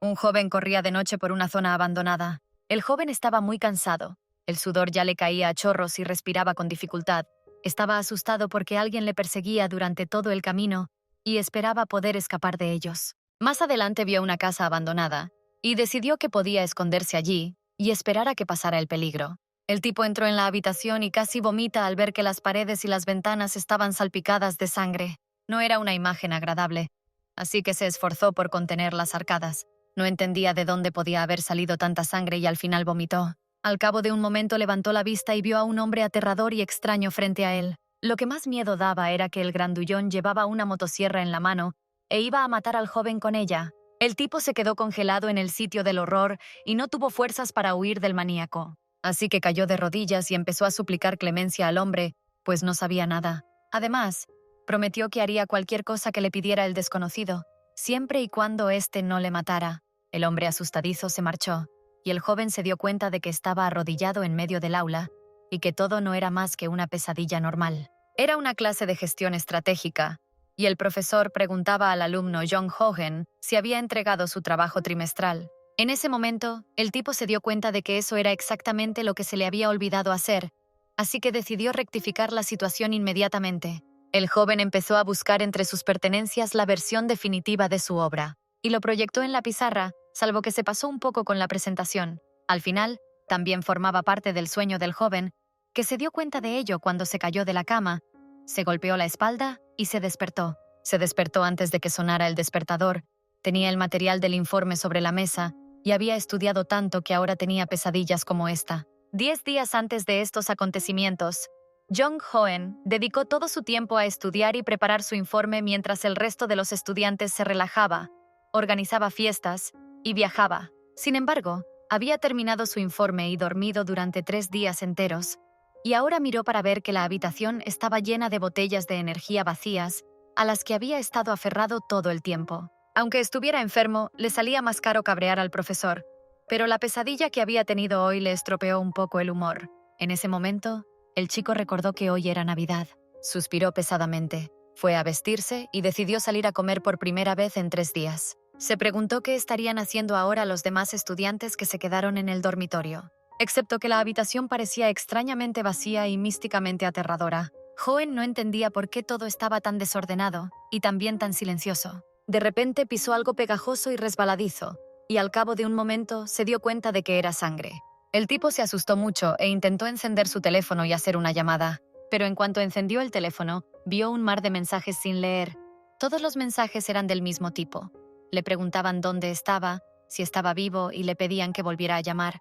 Un joven corría de noche por una zona abandonada. El joven estaba muy cansado. El sudor ya le caía a chorros y respiraba con dificultad. Estaba asustado porque alguien le perseguía durante todo el camino y esperaba poder escapar de ellos. Más adelante vio una casa abandonada y decidió que podía esconderse allí y esperar a que pasara el peligro. El tipo entró en la habitación y casi vomita al ver que las paredes y las ventanas estaban salpicadas de sangre. No era una imagen agradable, así que se esforzó por contener las arcadas. No entendía de dónde podía haber salido tanta sangre y al final vomitó. Al cabo de un momento levantó la vista y vio a un hombre aterrador y extraño frente a él. Lo que más miedo daba era que el grandullón llevaba una motosierra en la mano e iba a matar al joven con ella. El tipo se quedó congelado en el sitio del horror y no tuvo fuerzas para huir del maníaco. Así que cayó de rodillas y empezó a suplicar clemencia al hombre, pues no sabía nada. Además, prometió que haría cualquier cosa que le pidiera el desconocido, siempre y cuando éste no le matara. El hombre asustadizo se marchó, y el joven se dio cuenta de que estaba arrodillado en medio del aula y que todo no era más que una pesadilla normal. Era una clase de gestión estratégica, y el profesor preguntaba al alumno John Hogan si había entregado su trabajo trimestral. En ese momento, el tipo se dio cuenta de que eso era exactamente lo que se le había olvidado hacer, así que decidió rectificar la situación inmediatamente. El joven empezó a buscar entre sus pertenencias la versión definitiva de su obra, y lo proyectó en la pizarra, salvo que se pasó un poco con la presentación. Al final, también formaba parte del sueño del joven, que se dio cuenta de ello cuando se cayó de la cama, se golpeó la espalda y se despertó. Se despertó antes de que sonara el despertador, tenía el material del informe sobre la mesa y había estudiado tanto que ahora tenía pesadillas como esta. 10 días antes de estos acontecimientos, Jong Hoen dedicó todo su tiempo a estudiar y preparar su informe mientras el resto de los estudiantes se relajaba, organizaba fiestas y viajaba. Sin embargo, había terminado su informe y dormido durante 3 días enteros, y ahora miró para ver que la habitación estaba llena de botellas de energía vacías a las que había estado aferrado todo el tiempo. Aunque estuviera enfermo, le salía más caro cabrear al profesor, pero la pesadilla que había tenido hoy le estropeó un poco el humor. En ese momento, el chico recordó que hoy era Navidad. Suspiró pesadamente, fue a vestirse y decidió salir a comer por primera vez en 3 días. Se preguntó qué estarían haciendo ahora los demás estudiantes que se quedaron en el dormitorio. Excepto que la habitación parecía extrañamente vacía y místicamente aterradora. Hoen no entendía por qué todo estaba tan desordenado y también tan silencioso. De repente pisó algo pegajoso y resbaladizo, y al cabo de un momento se dio cuenta de que era sangre. El tipo se asustó mucho e intentó encender su teléfono y hacer una llamada, pero en cuanto encendió el teléfono, vio un mar de mensajes sin leer. Todos los mensajes eran del mismo tipo. Le preguntaban dónde estaba, si estaba vivo y le pedían que volviera a llamar.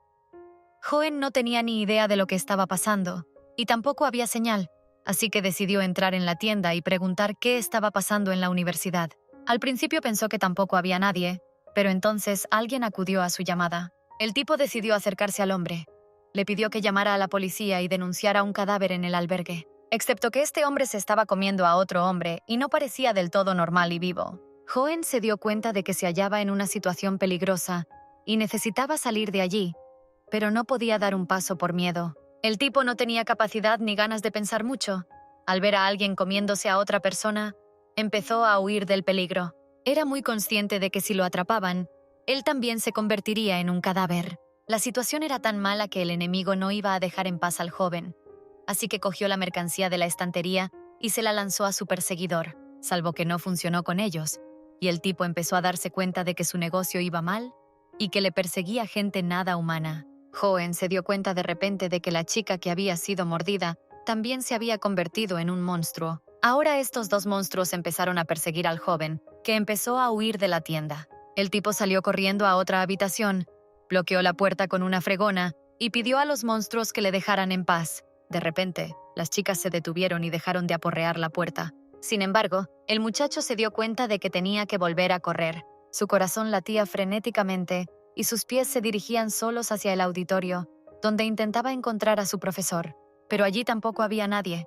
Hoen no tenía ni idea de lo que estaba pasando, y tampoco había señal, así que decidió entrar en la tienda y preguntar qué estaba pasando en la universidad. Al principio pensó que tampoco había nadie, pero entonces alguien acudió a su llamada. El tipo decidió acercarse al hombre. Le pidió que llamara a la policía y denunciara un cadáver en el albergue. Excepto que este hombre se estaba comiendo a otro hombre y no parecía del todo normal y vivo. Hoen se dio cuenta de que se hallaba en una situación peligrosa y necesitaba salir de allí, pero no podía dar un paso por miedo. El tipo no tenía capacidad ni ganas de pensar mucho. Al ver a alguien comiéndose a otra persona, empezó a huir del peligro. Era muy consciente de que si lo atrapaban, él también se convertiría en un cadáver. La situación era tan mala que el enemigo no iba a dejar en paz al joven. Así que cogió la mercancía de la estantería y se la lanzó a su perseguidor, salvo que no funcionó con ellos, y el tipo empezó a darse cuenta de que su negocio iba mal y que le perseguía gente nada humana. Hoen se dio cuenta de repente de que la chica que había sido mordida también se había convertido en un monstruo. Ahora estos dos monstruos empezaron a perseguir al joven, que empezó a huir de la tienda. El tipo salió corriendo a otra habitación, bloqueó la puerta con una fregona y pidió a los monstruos que le dejaran en paz. De repente, las chicas se detuvieron y dejaron de aporrear la puerta. Sin embargo, el muchacho se dio cuenta de que tenía que volver a correr. Su corazón latía frenéticamente y sus pies se dirigían solos hacia el auditorio, donde intentaba encontrar a su profesor. Pero allí tampoco había nadie,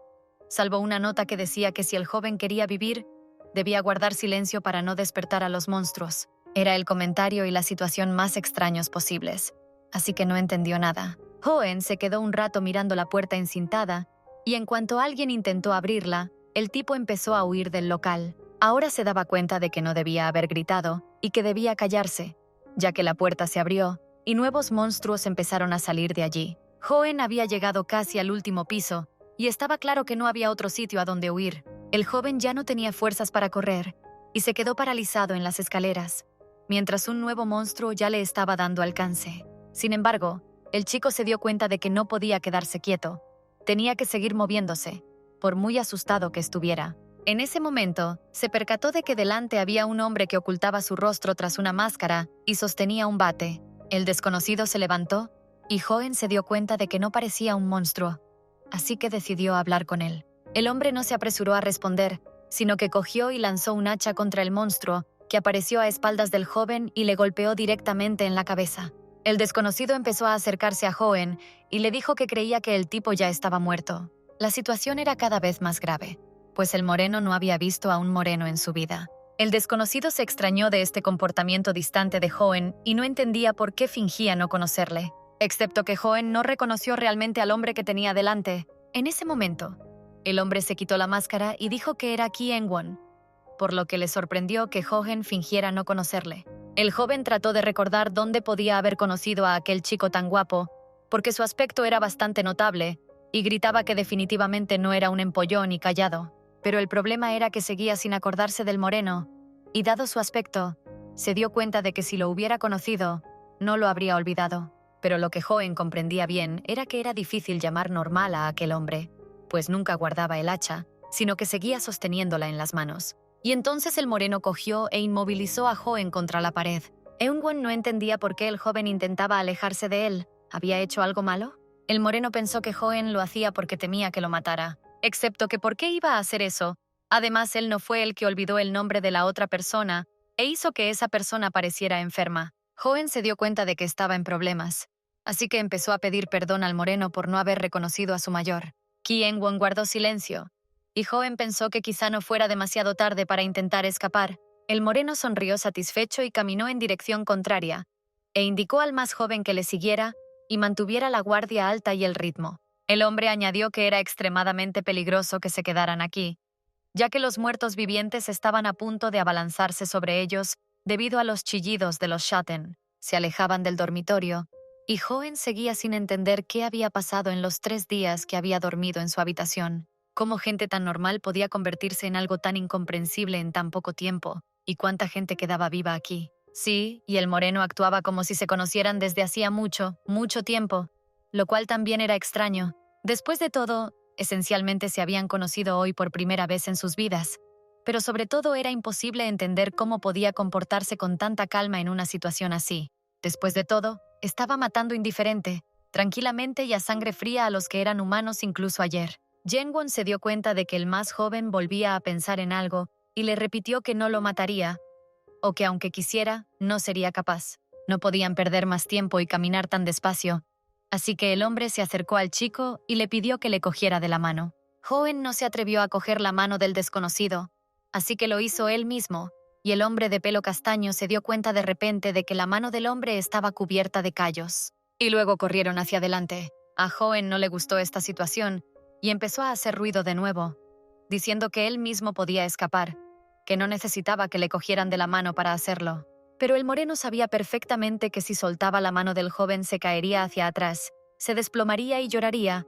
salvo una nota que decía que si el joven quería vivir, debía guardar silencio para no despertar a los monstruos. Era el comentario y la situación más extraños posibles, así que no entendió nada. Hoen se quedó un rato mirando la puerta encintada, y en cuanto alguien intentó abrirla, el tipo empezó a huir del local. Ahora se daba cuenta de que no debía haber gritado y que debía callarse. ya que la puerta se abrió y nuevos monstruos empezaron a salir de allí. Hoenn había llegado casi al último piso y estaba claro que no había otro sitio a donde huir. El joven ya no tenía fuerzas para correr y se quedó paralizado en las escaleras, mientras un nuevo monstruo ya le estaba dando alcance. Sin embargo, el chico se dio cuenta de que no podía quedarse quieto. Tenía que seguir moviéndose, por muy asustado que estuviera. En ese momento, se percató de que delante había un hombre que ocultaba su rostro tras una máscara y sostenía un bate. El desconocido se levantó y Hoenn se dio cuenta de que no parecía un monstruo, así que decidió hablar con él. El hombre no se apresuró a responder, sino que cogió y lanzó un hacha contra el monstruo, que apareció a espaldas del joven y le golpeó directamente en la cabeza. El desconocido empezó a acercarse a Hoenn y le dijo que creía que el tipo ya estaba muerto. La situación era cada vez más grave, pues el moreno no había visto a un moreno en su vida. El desconocido se extrañó de este comportamiento distante de Hoenn y no entendía por qué fingía no conocerle, excepto que Hoenn no reconoció realmente al hombre que tenía delante. En ese momento, el hombre se quitó la máscara y dijo que era Ki Eng-won, por lo que le sorprendió que Hoenn fingiera no conocerle. El joven trató de recordar dónde podía haber conocido a aquel chico tan guapo, porque su aspecto era bastante notable, y gritaba que definitivamente no era un empollón y callado. Pero el problema era que seguía sin acordarse del moreno, y dado su aspecto, se dio cuenta de que si lo hubiera conocido, no lo habría olvidado. Pero lo que Hoenn comprendía bien era que era difícil llamar normal a aquel hombre, pues nunca guardaba el hacha, sino que seguía sosteniéndola en las manos. Y entonces el moreno cogió e inmovilizó a Hoenn contra la pared. Eun-won no entendía por qué el joven intentaba alejarse de él. ¿Había hecho algo malo? El moreno pensó que Hoenn lo hacía porque temía que lo matara, excepto que ¿por qué iba a hacer eso? Además, él no fue el que olvidó el nombre de la otra persona e hizo que esa persona pareciera enferma. Hoenn se dio cuenta de que estaba en problemas, así que empezó a pedir perdón al moreno por no haber reconocido a su mayor. Ki Eng-won guardó silencio, y Hoenn pensó que quizá no fuera demasiado tarde para intentar escapar. El moreno sonrió satisfecho y caminó en dirección contraria, e indicó al más joven que le siguiera y mantuviera la guardia alta y el ritmo. El hombre añadió que era extremadamente peligroso que se quedaran aquí, ya que los muertos vivientes estaban a punto de abalanzarse sobre ellos debido a los chillidos de los Schatten. Se alejaban del dormitorio, y Hoenn seguía sin entender qué había pasado en los 3 días que había dormido en su habitación. ¿Cómo gente tan normal podía convertirse en algo tan incomprensible en tan poco tiempo? ¿Y cuánta gente quedaba viva aquí? Sí, y el moreno actuaba como si se conocieran desde hacía mucho, mucho tiempo, lo cual también era extraño. Después de todo, esencialmente se habían conocido hoy por primera vez en sus vidas, pero sobre todo era imposible entender cómo podía comportarse con tanta calma en una situación así. Después de todo, estaba matando indiferente, tranquilamente y a sangre fría a los que eran humanos incluso ayer. Yen-won se dio cuenta de que el más joven volvía a pensar en algo y le repitió que no lo mataría, o que aunque quisiera, no sería capaz. No podían perder más tiempo y caminar tan despacio, así que el hombre se acercó al chico y le pidió que le cogiera de la mano. Hoenn no se atrevió a coger la mano del desconocido, así que lo hizo él mismo, y el hombre de pelo castaño se dio cuenta de repente de que la mano del hombre estaba cubierta de callos. Y luego corrieron hacia adelante. A Hoenn no le gustó esta situación, y empezó a hacer ruido de nuevo, diciendo que él mismo podía escapar, que no necesitaba que le cogieran de la mano para hacerlo. Pero el moreno sabía perfectamente que si soltaba la mano del joven se caería hacia atrás, se desplomaría y lloraría,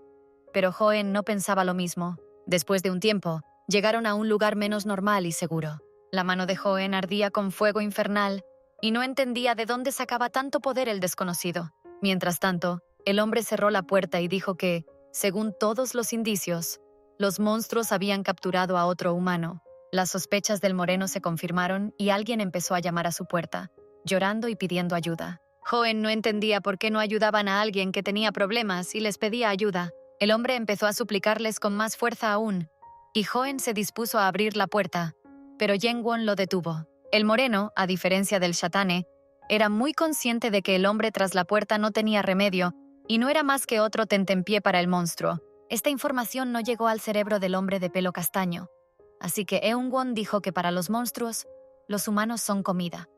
pero Hoenn no pensaba lo mismo. Después de un tiempo, llegaron a un lugar menos normal y seguro. La mano de Hoenn ardía con fuego infernal, y no entendía de dónde sacaba tanto poder el desconocido. Mientras tanto, el hombre cerró la puerta y dijo que, según todos los indicios, los monstruos habían capturado a otro humano. Las sospechas del moreno se confirmaron y alguien empezó a llamar a su puerta, llorando y pidiendo ayuda. Hoenn no entendía por qué no ayudaban a alguien que tenía problemas y les pedía ayuda. El hombre empezó a suplicarles con más fuerza aún, y Hoenn se dispuso a abrir la puerta, pero Yen-won lo detuvo. El moreno, a diferencia del Shatane, era muy consciente de que el hombre tras la puerta no tenía remedio y no era más que otro tentempié para el monstruo. Esta información no llegó al cerebro del hombre de pelo castaño, así que Eun-won dijo que para los monstruos, los humanos son comida,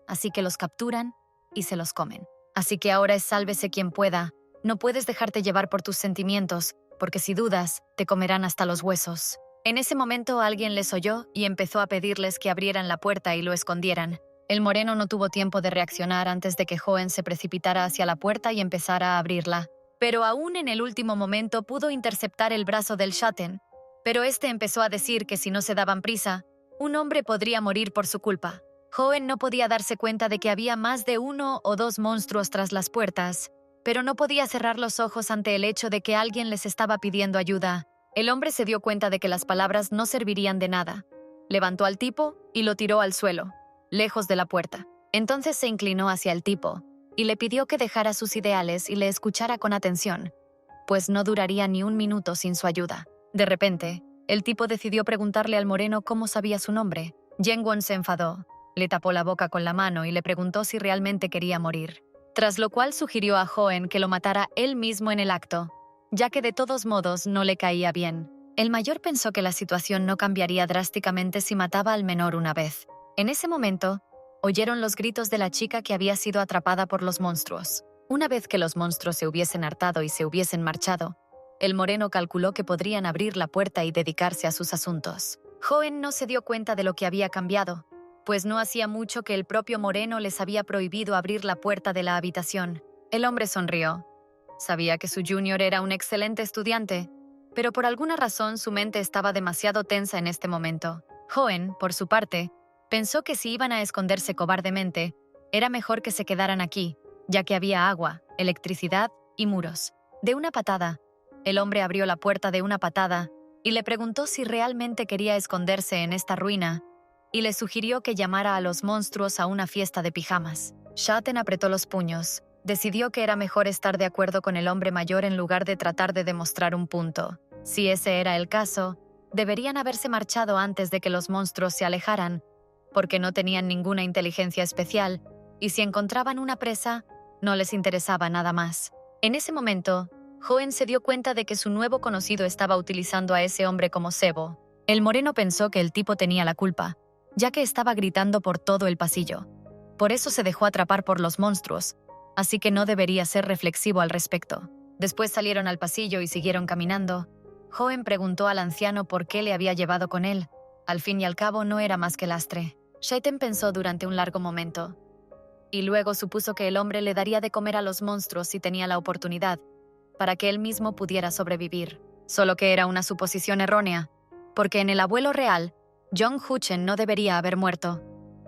así que los capturan y se los comen. Así que ahora es sálvese quien pueda. No puedes dejarte llevar por tus sentimientos, porque si dudas, te comerán hasta los huesos. En ese momento alguien les oyó y empezó a pedirles que abrieran la puerta y lo escondieran. El moreno no tuvo tiempo de reaccionar antes de que Hoenn se precipitara hacia la puerta y empezara a abrirla. Pero aún en el último momento pudo interceptar el brazo del Shaten. Pero este empezó a decir que si no se daban prisa, un hombre podría morir por su culpa. Hoenn no podía darse cuenta de que había más de 1 o 2 monstruos tras las puertas, pero no podía cerrar los ojos ante el hecho de que alguien les estaba pidiendo ayuda. El hombre se dio cuenta de que las palabras no servirían de nada. Levantó al tipo y lo tiró al suelo, lejos de la puerta. Entonces se inclinó hacia el tipo y le pidió que dejara sus ideales y le escuchara con atención, pues no duraría ni un minuto sin su ayuda. De repente, el tipo decidió preguntarle al moreno cómo sabía su nombre. Jang-won se enfadó, le tapó la boca con la mano y le preguntó si realmente quería morir, tras lo cual sugirió a Hoenn que lo matara él mismo en el acto, ya que de todos modos no le caía bien. El mayor pensó que la situación no cambiaría drásticamente si mataba al menor una vez. En ese momento, oyeron los gritos de la chica que había sido atrapada por los monstruos. Una vez que los monstruos se hubiesen hartado y se hubiesen marchado, el moreno calculó que podrían abrir la puerta y dedicarse a sus asuntos. Hoenn no se dio cuenta de lo que había cambiado, pues no hacía mucho que el propio moreno les había prohibido abrir la puerta de la habitación. El hombre sonrió. Sabía que su junior era un excelente estudiante, pero por alguna razón su mente estaba demasiado tensa en este momento. Hoenn, por su parte, pensó que si iban a esconderse cobardemente, era mejor que se quedaran aquí, ya que había agua, electricidad y muros. De una patada, el hombre abrió la puerta de una patada y le preguntó si realmente quería esconderse en esta ruina, y le sugirió que llamara a los monstruos a una fiesta de pijamas. Shaten apretó los puños. Decidió que era mejor estar de acuerdo con el hombre mayor en lugar de tratar de demostrar un punto. Si ese era el caso, deberían haberse marchado antes de que los monstruos se alejaran, porque no tenían ninguna inteligencia especial, y si encontraban una presa, no les interesaba nada más. En ese momento, Hoenn se dio cuenta de que su nuevo conocido estaba utilizando a ese hombre como cebo. El moreno pensó que el tipo tenía la culpa, ya que estaba gritando por todo el pasillo. Por eso se dejó atrapar por los monstruos, así que no debería ser reflexivo al respecto. Después salieron al pasillo y siguieron caminando. Hoenn preguntó al anciano por qué le había llevado con él. Al fin y al cabo no era más que lastre. Shaten pensó durante un largo momento, y luego supuso que el hombre le daría de comer a los monstruos si tenía la oportunidad, para que él mismo pudiera sobrevivir. Solo que era una suposición errónea, porque en el abuelo real, Jong Huchen no debería haber muerto.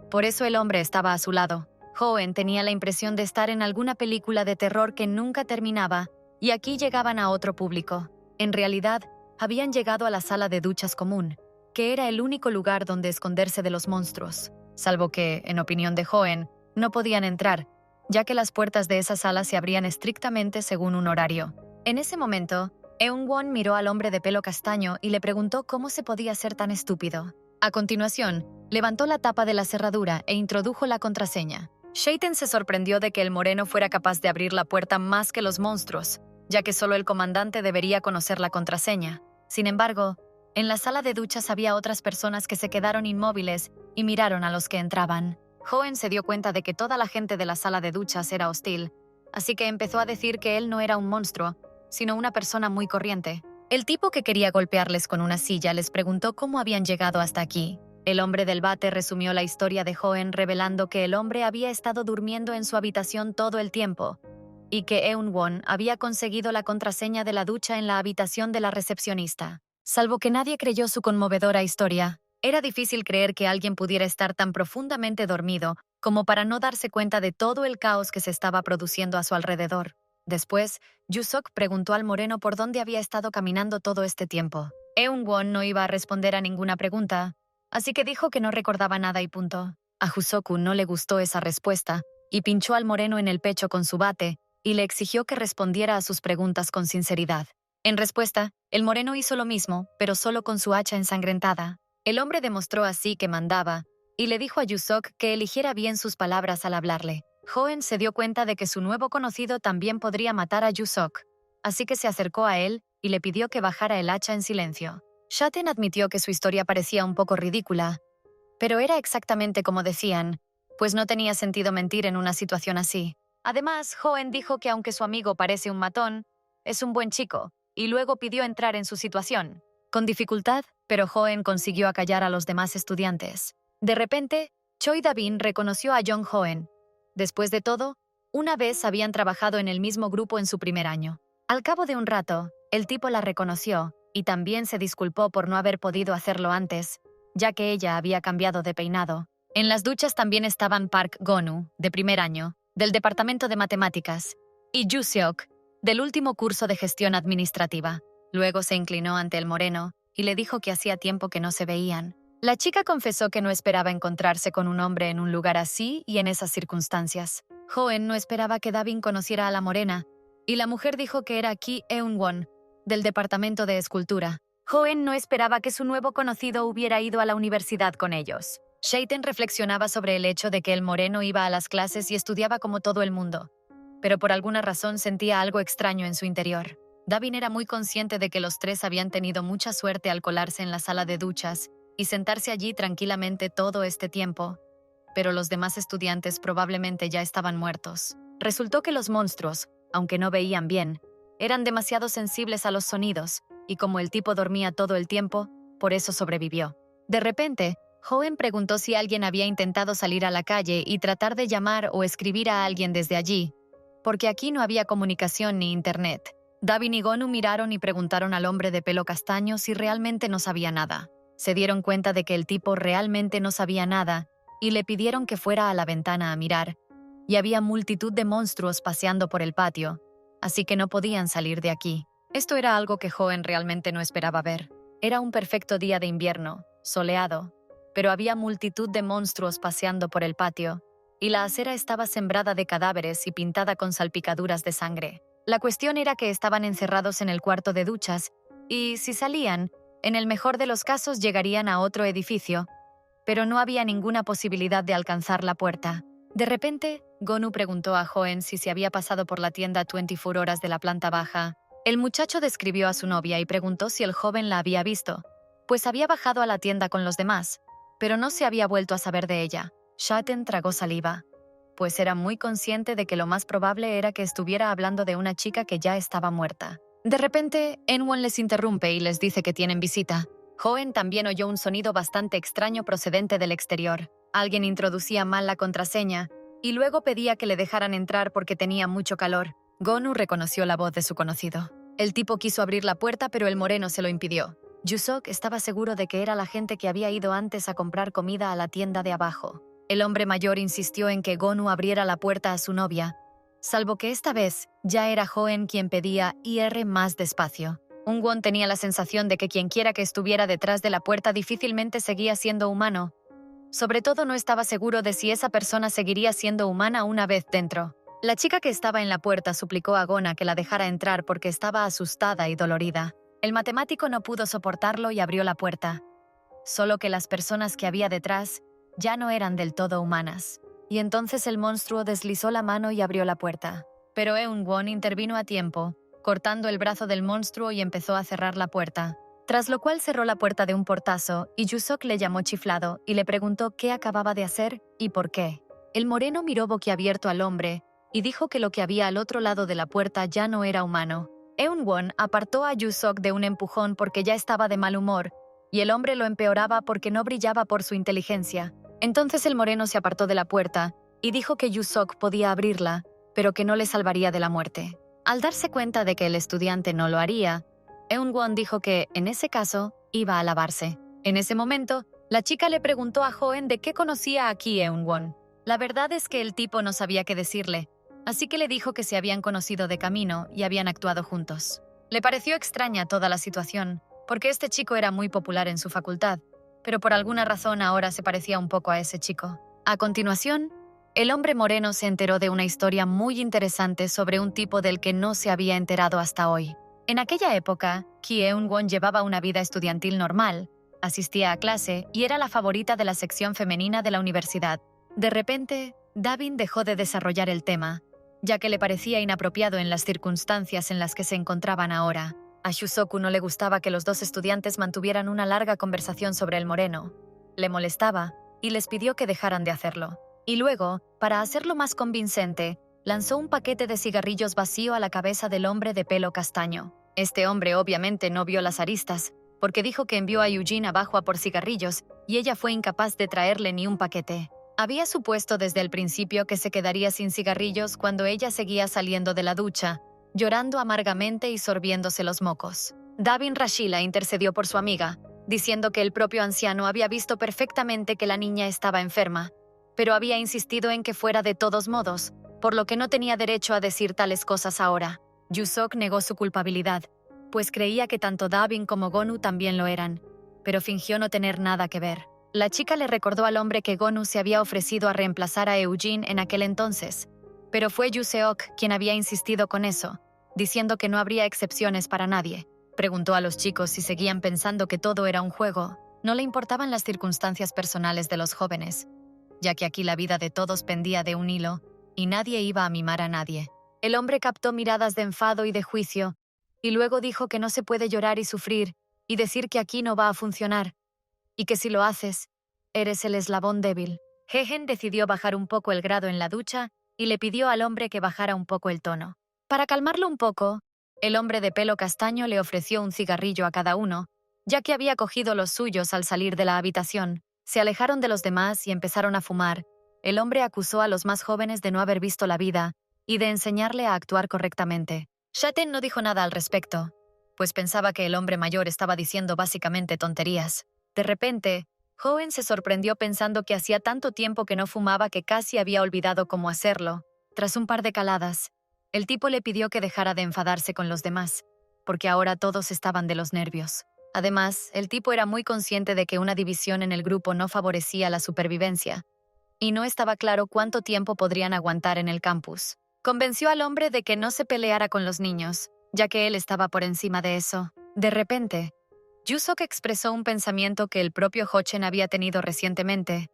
Por eso el hombre estaba a su lado. Hoenn tenía la impresión de estar en alguna película de terror que nunca terminaba, y aquí llegaban a otro público. En realidad, habían llegado a la sala de duchas común, que era el único lugar donde esconderse de los monstruos, salvo que, en opinión de Hoenn, no podían entrar, ya que las puertas de esa sala se abrían estrictamente según un horario. En ese momento, Eun-won miró al hombre de pelo castaño y le preguntó cómo se podía ser tan estúpido. A continuación, levantó la tapa de la cerradura e introdujo la contraseña. Shaten se sorprendió de que el moreno fuera capaz de abrir la puerta más que los monstruos, ya que solo el comandante debería conocer la contraseña. Sin embargo, en la sala de duchas había otras personas que se quedaron inmóviles y miraron a los que entraban. Hoenn se dio cuenta de que toda la gente de la sala de duchas era hostil, así que empezó a decir que él no era un monstruo, sino una persona muy corriente. El tipo que quería golpearles con una silla les preguntó cómo habían llegado hasta aquí. El hombre del bate resumió la historia de Hoenn revelando que el hombre había estado durmiendo en su habitación todo el tiempo y que Eun-won había conseguido la contraseña de la ducha en la habitación de la recepcionista. Salvo que nadie creyó su conmovedora historia, era difícil creer que alguien pudiera estar tan profundamente dormido como para no darse cuenta de todo el caos que se estaba produciendo a su alrededor. Después, Yusok preguntó al moreno por dónde había estado caminando todo este tiempo. Eun-won no iba a responder a ninguna pregunta, así que dijo que no recordaba nada y punto. A Jusoku no le gustó esa respuesta y pinchó al moreno en el pecho con su bate y le exigió que respondiera a sus preguntas con sinceridad. En respuesta, el moreno hizo lo mismo, pero solo con su hacha ensangrentada. El hombre demostró así que mandaba y le dijo a Yusok que eligiera bien sus palabras al hablarle. Hoenn se dio cuenta de que su nuevo conocido también podría matar a Yusok, así que se acercó a él y le pidió que bajara el hacha en silencio. Shaten admitió que su historia parecía un poco ridícula, pero era exactamente como decían, pues no tenía sentido mentir en una situación así. Además, Hoenn dijo que aunque su amigo parece un matón, es un buen chico, y luego pidió entrar en su situación. Con dificultad, pero Hoenn consiguió acallar a los demás estudiantes. De repente, Choi Davin reconoció a Jong Hoen. Después de todo, una vez habían trabajado en el mismo grupo en su primer año. Al cabo de un rato, el tipo la reconoció y también se disculpó por no haber podido hacerlo antes, ya que ella había cambiado de peinado. En las duchas también estaban Park Gonu, de primer año, del departamento de matemáticas, y Ju Seok, del último curso de gestión administrativa. Luego se inclinó ante el moreno y le dijo que hacía tiempo que no se veían. La chica confesó que no esperaba encontrarse con un hombre en un lugar así y en esas circunstancias. Hoen no esperaba que Davin conociera a la morena, y la mujer dijo que era Ki Eun-won, del departamento de escultura. Hoen no esperaba que su nuevo conocido hubiera ido a la universidad con ellos. Shaiten reflexionaba sobre el hecho de que el moreno iba a las clases y estudiaba como todo el mundo, pero por alguna razón sentía algo extraño en su interior. Davin era muy consciente de que los tres habían tenido mucha suerte al colarse en la sala de duchas y sentarse allí tranquilamente todo este tiempo, pero los demás estudiantes probablemente ya estaban muertos. Resultó que los monstruos, aunque no veían bien, eran demasiado sensibles a los sonidos, y como el tipo dormía todo el tiempo, por eso sobrevivió. De repente, Hoen preguntó si alguien había intentado salir a la calle y tratar de llamar o escribir a alguien desde allí, porque aquí no había comunicación ni internet. Davin y Gonu miraron y preguntaron al hombre de pelo castaño si realmente no sabía nada. Se dieron cuenta de que el tipo realmente no sabía nada y le pidieron que fuera a la ventana a mirar, y había multitud de monstruos paseando por el patio, así que no podían salir de aquí. Esto era algo que Hoen realmente no esperaba ver. Era un perfecto día de invierno, soleado, pero había multitud de monstruos paseando por el patio, y la acera estaba sembrada de cadáveres y pintada con salpicaduras de sangre. La cuestión era que estaban encerrados en el cuarto de duchas, y si salían, en el mejor de los casos llegarían a otro edificio, pero no había ninguna posibilidad de alcanzar la puerta. De repente, Gonu preguntó a Hoen si se había pasado por la tienda 24 horas de la planta baja. El muchacho describió a su novia y preguntó si el joven la había visto, pues había bajado a la tienda con los demás, pero no se había vuelto a saber de ella. Shaten tragó saliva, pues era muy consciente de que lo más probable era que estuviera hablando de una chica que ya estaba muerta. De repente, Eun-won les interrumpe y les dice que tienen visita. Hoen también oyó un sonido bastante extraño procedente del exterior. Alguien introducía mal la contraseña y luego pedía que le dejaran entrar porque tenía mucho calor. Gonu reconoció la voz de su conocido. El tipo quiso abrir la puerta, pero el moreno se lo impidió. Ju-seok estaba seguro de que era la gente que había ido antes a comprar comida a la tienda de abajo. El hombre mayor insistió en que Gonu abriera la puerta a su novia, salvo que esta vez ya era Hoen quien pedía ir más despacio. Eun-won tenía la sensación de que quienquiera que estuviera detrás de la puerta difícilmente seguía siendo humano. Sobre todo no estaba seguro de si esa persona seguiría siendo humana una vez dentro. La chica que estaba en la puerta suplicó a Gona que la dejara entrar porque estaba asustada y dolorida. El matemático no pudo soportarlo y abrió la puerta. Solo que las personas que había detrás ya no eran del todo humanas. Y entonces el monstruo deslizó la mano y abrió la puerta. Pero Eun-won intervino a tiempo, cortando el brazo del monstruo y empezó a cerrar la puerta. Tras lo cual cerró la puerta de un portazo y Ju-seok le llamó chiflado y le preguntó qué acababa de hacer y por qué. El moreno miró boquiabierto al hombre y dijo que lo que había al otro lado de la puerta ya no era humano. Eun-won apartó a Ju-seok de un empujón porque ya estaba de mal humor, y el hombre lo empeoraba porque no brillaba por su inteligencia. Entonces el moreno se apartó de la puerta y dijo que Ju-seok podía abrirla, pero que no le salvaría de la muerte. Al darse cuenta de que el estudiante no lo haría, Eun-won dijo que, en ese caso, iba a lavarse. En ese momento, la chica le preguntó a Hoen de qué conocía a Ki Eun-won. La verdad es que el tipo no sabía qué decirle, así que le dijo que se habían conocido de camino y habían actuado juntos. Le pareció extraña toda la situación, porque este chico era muy popular en su facultad, pero por alguna razón ahora se parecía un poco a ese chico. A continuación, el hombre moreno se enteró de una historia muy interesante sobre un tipo del que no se había enterado hasta hoy. En aquella época, Ki Eun-won llevaba una vida estudiantil normal, asistía a clase y era la favorita de la sección femenina de la universidad. De repente, Davin dejó de desarrollar el tema, ya que le parecía inapropiado en las circunstancias en las que se encontraban ahora. A Ju-seok no le gustaba que los dos estudiantes mantuvieran una larga conversación sobre el moreno. Le molestaba y les pidió que dejaran de hacerlo. Y luego, para hacerlo más convincente, lanzó un paquete de cigarrillos vacío a la cabeza del hombre de pelo castaño. Este hombre obviamente no vio las aristas, porque dijo que envió a Eugene abajo a por cigarrillos y ella fue incapaz de traerle ni un paquete. Había supuesto desde el principio que se quedaría sin cigarrillos cuando ella seguía saliendo de la ducha, llorando amargamente y sorbiéndose los mocos. Davin Rashila intercedió por su amiga, diciendo que el propio anciano había visto perfectamente que la niña estaba enferma, pero había insistido en que fuera de todos modos, por lo que no tenía derecho a decir tales cosas ahora. Yusok negó su culpabilidad, pues creía que tanto Davin como Gonu también lo eran, pero fingió no tener nada que ver. La chica le recordó al hombre que Gonu se había ofrecido a reemplazar a Eugene en aquel entonces, pero fue Yuseok quien había insistido con eso, diciendo que no habría excepciones para nadie. Preguntó a los chicos si seguían pensando que todo era un juego. No le importaban las circunstancias personales de los jóvenes, ya que aquí la vida de todos pendía de un hilo, y nadie iba a mimar a nadie. El hombre captó miradas de enfado y de juicio, y luego dijo que no se puede llorar y sufrir, y decir que aquí no va a funcionar, y que si lo haces, eres el eslabón débil. Jejen decidió bajar un poco el grado en la ducha y le pidió al hombre que bajara un poco el tono. Para calmarlo un poco, el hombre de pelo castaño le ofreció un cigarrillo a cada uno, ya que había cogido los suyos al salir de la habitación. Se alejaron de los demás y empezaron a fumar. El hombre acusó a los más jóvenes de no haber visto la vida y de enseñarle a actuar correctamente. Shaten no dijo nada al respecto, pues pensaba que el hombre mayor estaba diciendo básicamente tonterías. De repente, Hoenn se sorprendió pensando que hacía tanto tiempo que no fumaba que casi había olvidado cómo hacerlo. Tras un par de caladas, el tipo le pidió que dejara de enfadarse con los demás, porque ahora todos estaban de los nervios. Además, el tipo era muy consciente de que una división en el grupo no favorecía la supervivencia, y no estaba claro cuánto tiempo podrían aguantar en el campus. Convenció al hombre de que no se peleara con los niños, ya que él estaba por encima de eso. De repente, Yusok expresó un pensamiento que el propio Hochen había tenido recientemente.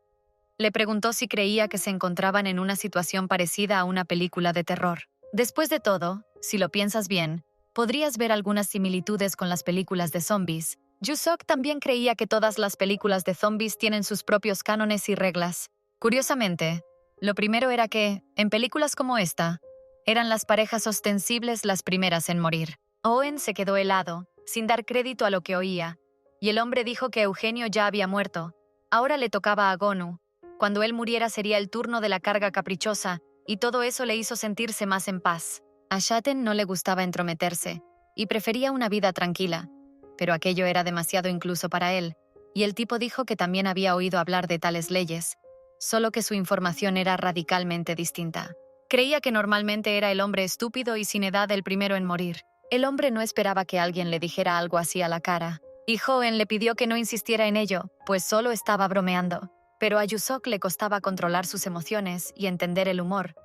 Le preguntó si creía que se encontraban en una situación parecida a una película de terror. Después de todo, si lo piensas bien, podrías ver algunas similitudes con las películas de zombies. Yusok también creía que todas las películas de zombies tienen sus propios cánones y reglas. Curiosamente, lo primero era que, en películas como esta, eran las parejas ostensibles las primeras en morir. Owen se quedó helado, sin dar crédito a lo que oía, y el hombre dijo que Eugenio ya había muerto. Ahora le tocaba a Gonu. Cuando él muriera sería el turno de la carga caprichosa, y todo eso le hizo sentirse más en paz. A Shaten no le gustaba entrometerse, y prefería una vida tranquila, pero aquello era demasiado incluso para él, y el tipo dijo que también había oído hablar de tales leyes, solo que su información era radicalmente distinta. Creía que normalmente era el hombre estúpido y sin edad el primero en morir. El hombre no esperaba que alguien le dijera algo así a la cara, y Hoenn le pidió que no insistiera en ello, pues solo estaba bromeando. Pero a Yusok le costaba controlar sus emociones y entender el humor,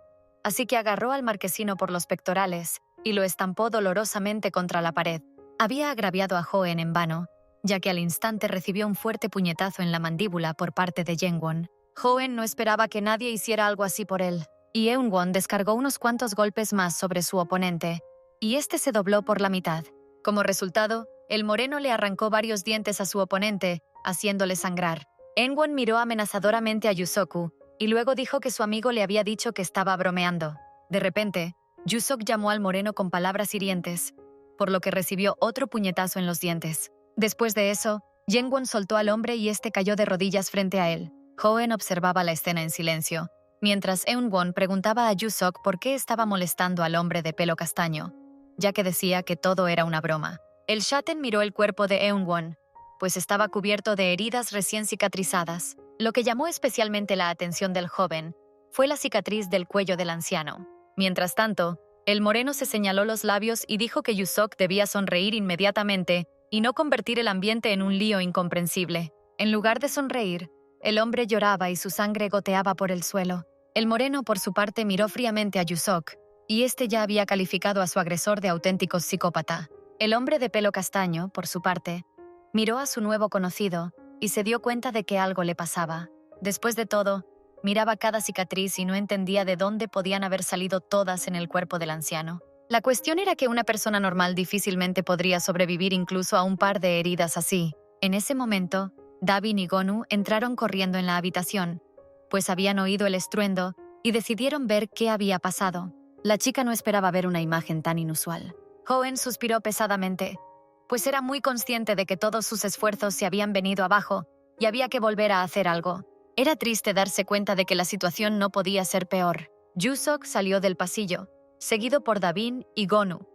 así que agarró al marquesino por los pectorales y lo estampó dolorosamente contra la pared. Había agraviado a Hoenn en vano, ya que al instante recibió un fuerte puñetazo en la mandíbula por parte de Jengwon. Hoenn no esperaba que nadie hiciera algo así por él, y Eunwon descargó unos cuantos golpes más sobre su oponente, y este se dobló por la mitad. Como resultado, el moreno le arrancó varios dientes a su oponente, haciéndole sangrar. Eunwon miró amenazadoramente a Yusoku, y luego dijo que su amigo le había dicho que estaba bromeando. De repente, Yusok llamó al moreno con palabras hirientes, por lo que recibió otro puñetazo en los dientes. Después de eso, Jengwon soltó al hombre y este cayó de rodillas frente a él. Hoenn observaba la escena en silencio, mientras Eunwon preguntaba a Yusok por qué estaba molestando al hombre de pelo castaño, ya que decía que todo era una broma. El Shaten miró el cuerpo de Eunwon, pues estaba cubierto de heridas recién cicatrizadas. Lo que llamó especialmente la atención del joven fue la cicatriz del cuello del anciano. Mientras tanto, el moreno se señaló los labios y dijo que Yusok debía sonreír inmediatamente y no convertir el ambiente en un lío incomprensible. En lugar de sonreír, el hombre lloraba y su sangre goteaba por el suelo. El moreno, por su parte, miró fríamente a Yusok, y este ya había calificado a su agresor de auténtico psicópata. El hombre de pelo castaño, por su parte, miró a su nuevo conocido y se dio cuenta de que algo le pasaba. Después de todo, miraba cada cicatriz y no entendía de dónde podían haber salido todas en el cuerpo del anciano. La cuestión era que una persona normal difícilmente podría sobrevivir incluso a un par de heridas así. En ese momento, Davin y Gonu entraron corriendo en la habitación, pues habían oído el estruendo y decidieron ver qué había pasado. La chica no esperaba ver una imagen tan inusual. Hoenn suspiró pesadamente, pues era muy consciente de que todos sus esfuerzos se habían venido abajo y había que volver a hacer algo. Era triste darse cuenta de que la situación no podía ser peor. Yusok salió del pasillo, seguido por Davin y Gonu,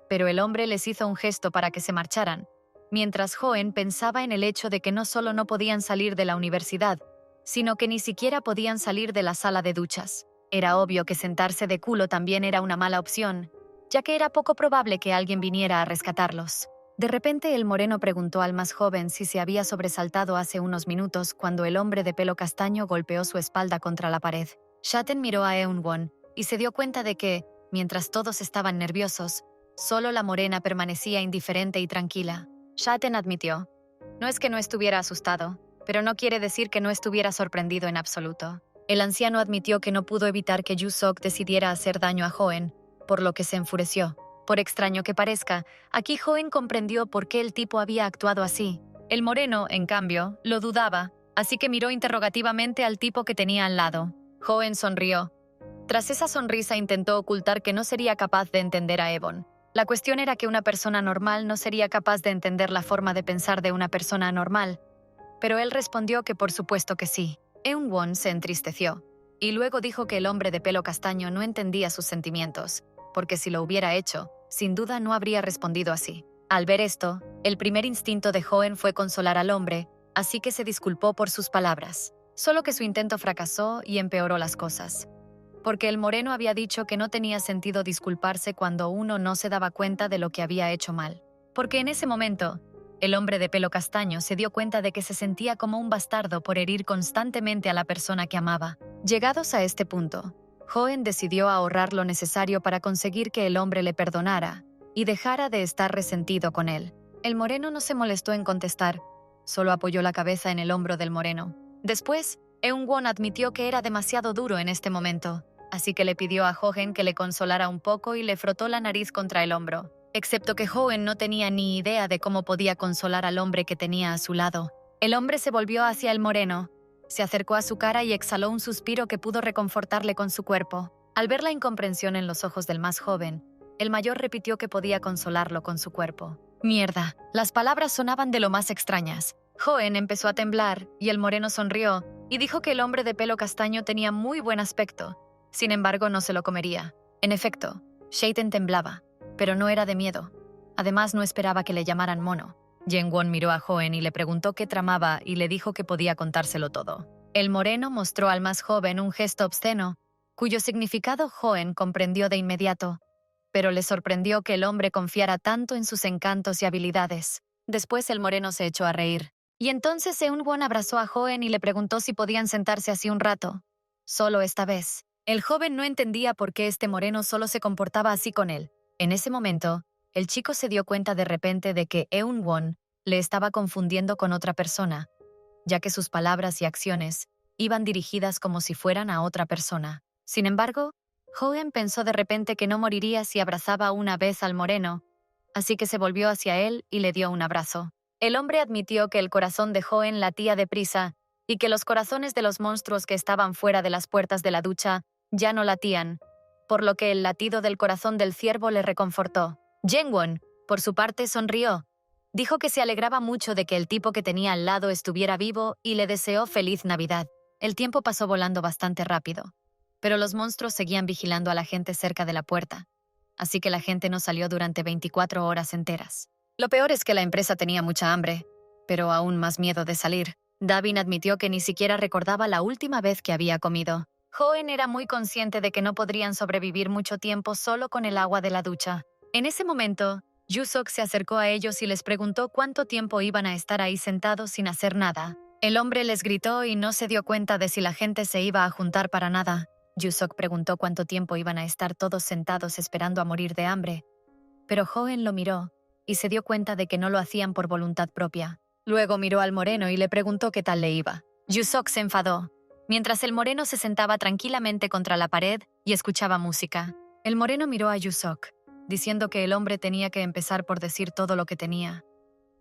pero el hombre les hizo un gesto para que se marcharan, mientras Hoen pensaba en el hecho de que no solo no podían salir de la universidad, sino que ni siquiera podían salir de la sala de duchas. Era obvio que sentarse de culo también era una mala opción, ya que era poco probable que alguien viniera a rescatarlos. De repente el moreno preguntó al más joven si se había sobresaltado hace unos minutos cuando el hombre de pelo castaño golpeó su espalda contra la pared. Shaten miró a Eunwon y se dio cuenta de que, mientras todos estaban nerviosos, solo la morena permanecía indiferente y tranquila. Shaten admitió: no es que no estuviera asustado, pero no quiere decir que no estuviera sorprendido en absoluto. El anciano admitió que no pudo evitar que Yusok decidiera hacer daño a Hoen, por lo que se enfureció. Por extraño que parezca, aquí Hoen comprendió por qué el tipo había actuado así. El moreno, en cambio, lo dudaba, así que miró interrogativamente al tipo que tenía al lado. Hoen sonrió. Tras esa sonrisa intentó ocultar que no sería capaz de entender a Ebon. La cuestión era que una persona normal no sería capaz de entender la forma de pensar de una persona anormal, pero él respondió que por supuesto que sí. Eunwon se entristeció, y luego dijo que el hombre de pelo castaño no entendía sus sentimientos, porque si lo hubiera hecho, sin duda no habría respondido así. Al ver esto, el primer instinto de Hoen fue consolar al hombre, así que se disculpó por sus palabras. Solo que su intento fracasó y empeoró las cosas. Porque el moreno había dicho que no tenía sentido disculparse cuando uno no se daba cuenta de lo que había hecho mal. Porque en ese momento, el hombre de pelo castaño se dio cuenta de que se sentía como un bastardo por herir constantemente a la persona que amaba. Llegados a este punto, Hoen decidió ahorrar lo necesario para conseguir que el hombre le perdonara y dejara de estar resentido con él. El moreno no se molestó en contestar, solo apoyó la cabeza en el hombro del moreno. Después, Eunwon admitió que era demasiado duro en este momento, así que le pidió a Hoen que le consolara un poco y le frotó la nariz contra el hombro. Excepto que Hoen no tenía ni idea de cómo podía consolar al hombre que tenía a su lado. El hombre se volvió hacia el moreno, se acercó a su cara y exhaló un suspiro que pudo reconfortarle con su cuerpo. Al ver la incomprensión en los ojos del más joven, el mayor repitió que podía consolarlo con su cuerpo. Mierda, las palabras sonaban de lo más extrañas. Hoen empezó a temblar y el moreno sonrió y dijo que el hombre de pelo castaño tenía muy buen aspecto. Sin embargo, no se lo comería. En efecto, Shaten temblaba, pero no era de miedo. Además, no esperaba que le llamaran mono. Jengwon miró a Hoen y le preguntó qué tramaba y le dijo que podía contárselo todo. El moreno mostró al más joven un gesto obsceno, cuyo significado Hoen comprendió de inmediato, pero le sorprendió que el hombre confiara tanto en sus encantos y habilidades. Después el moreno se echó a reír. Y entonces Eunwon abrazó a Hoen y le preguntó si podían sentarse así un rato. Solo esta vez. El joven no entendía por qué este moreno solo se comportaba así con él. En ese momento, el chico se dio cuenta de repente de que Eunwon le estaba confundiendo con otra persona, ya que sus palabras y acciones iban dirigidas como si fueran a otra persona. Sin embargo, Hoen pensó de repente que no moriría si abrazaba una vez al moreno, así que se volvió hacia él y le dio un abrazo. El hombre admitió que el corazón de Hoen latía deprisa y que los corazones de los monstruos que estaban fuera de las puertas de la ducha ya no latían, por lo que el latido del corazón del ciervo le reconfortó. Jengwon, por su parte, sonrió. Dijo que se alegraba mucho de que el tipo que tenía al lado estuviera vivo y le deseó feliz Navidad. El tiempo pasó volando bastante rápido, pero los monstruos seguían vigilando a la gente cerca de la puerta, así que la gente no salió durante 24 horas enteras. Lo peor es que la empresa tenía mucha hambre, pero aún más miedo de salir. Davin admitió que ni siquiera recordaba la última vez que había comido. Hoen era muy consciente de que no podrían sobrevivir mucho tiempo solo con el agua de la ducha. En ese momento, Yusok se acercó a ellos y les preguntó cuánto tiempo iban a estar ahí sentados sin hacer nada. El hombre les gritó y no se dio cuenta de si la gente se iba a juntar para nada. Yusok preguntó cuánto tiempo iban a estar todos sentados esperando a morir de hambre. Pero Hoen lo miró y se dio cuenta de que no lo hacían por voluntad propia. Luego miró al moreno y le preguntó qué tal le iba. Yusok se enfadó, mientras el moreno se sentaba tranquilamente contra la pared y escuchaba música. El moreno miró a Yusok, diciendo que el hombre tenía que empezar por decir todo lo que tenía.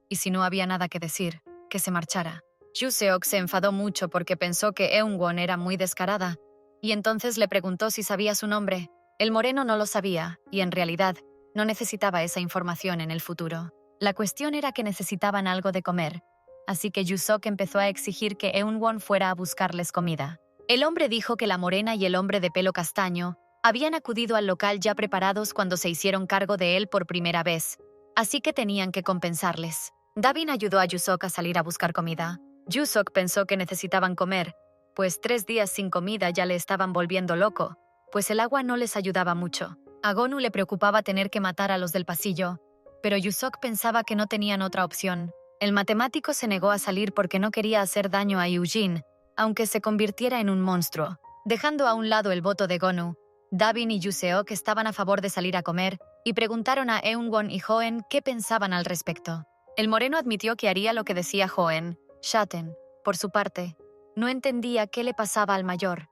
Y si no había nada que decir, que se marchara. Yuseok se enfadó mucho porque pensó que Eunwon era muy descarada, y entonces le preguntó si sabía su nombre. El moreno no lo sabía, y en realidad, no necesitaba esa información en el futuro. La cuestión era que necesitaban algo de comer, así que Yusok empezó a exigir que Eunwon fuera a buscarles comida. El hombre dijo que la morena y el hombre de pelo castaño habían acudido al local ya preparados cuando se hicieron cargo de él por primera vez, así que tenían que compensarles. Davin ayudó a Yusok a salir a buscar comida. Yusok pensó que necesitaban comer, pues 3 días sin comida ya le estaban volviendo loco, pues el agua no les ayudaba mucho. A Gonu le preocupaba tener que matar a los del pasillo, pero Yusok pensaba que no tenían otra opción. El matemático se negó a salir porque no quería hacer daño a Eugene, aunque se convirtiera en un monstruo. Dejando a un lado el voto de Gonu, Davin y Yuseok estaban a favor de salir a comer y preguntaron a Eunwon y Hoen qué pensaban al respecto. El moreno admitió que haría lo que decía Hoen. Shaten, por su parte, no entendía qué le pasaba al mayor,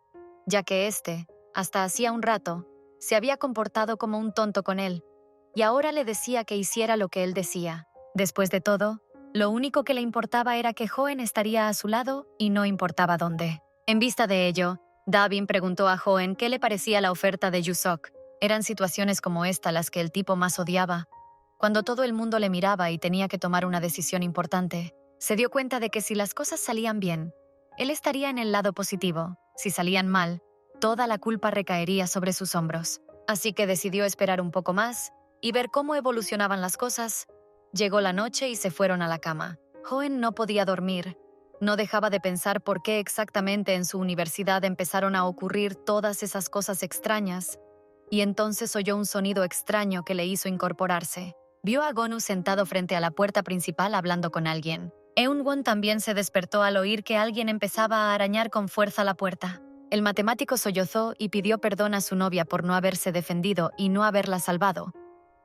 ya que éste, hasta hacía un rato, se había comportado como un tonto con él, y ahora le decía que hiciera lo que él decía. Después de todo, lo único que le importaba era que Hoen estaría a su lado y no importaba dónde. En vista de ello, Davin preguntó a Hoen qué le parecía la oferta de Yusok. Eran situaciones como esta las que el tipo más odiaba. Cuando todo el mundo le miraba y tenía que tomar una decisión importante, se dio cuenta de que si las cosas salían bien, él estaría en el lado positivo. Si salían mal, toda la culpa recaería sobre sus hombros. Así que decidió esperar un poco más y ver cómo evolucionaban las cosas. Llegó la noche y se fueron a la cama. Hoen no podía dormir. No dejaba de pensar por qué exactamente en su universidad empezaron a ocurrir todas esas cosas extrañas, y entonces oyó un sonido extraño que le hizo incorporarse. Vio a Gonu sentado frente a la puerta principal hablando con alguien. Eunwon también se despertó al oír que alguien empezaba a arañar con fuerza la puerta. El matemático sollozó y pidió perdón a su novia por no haberse defendido y no haberla salvado,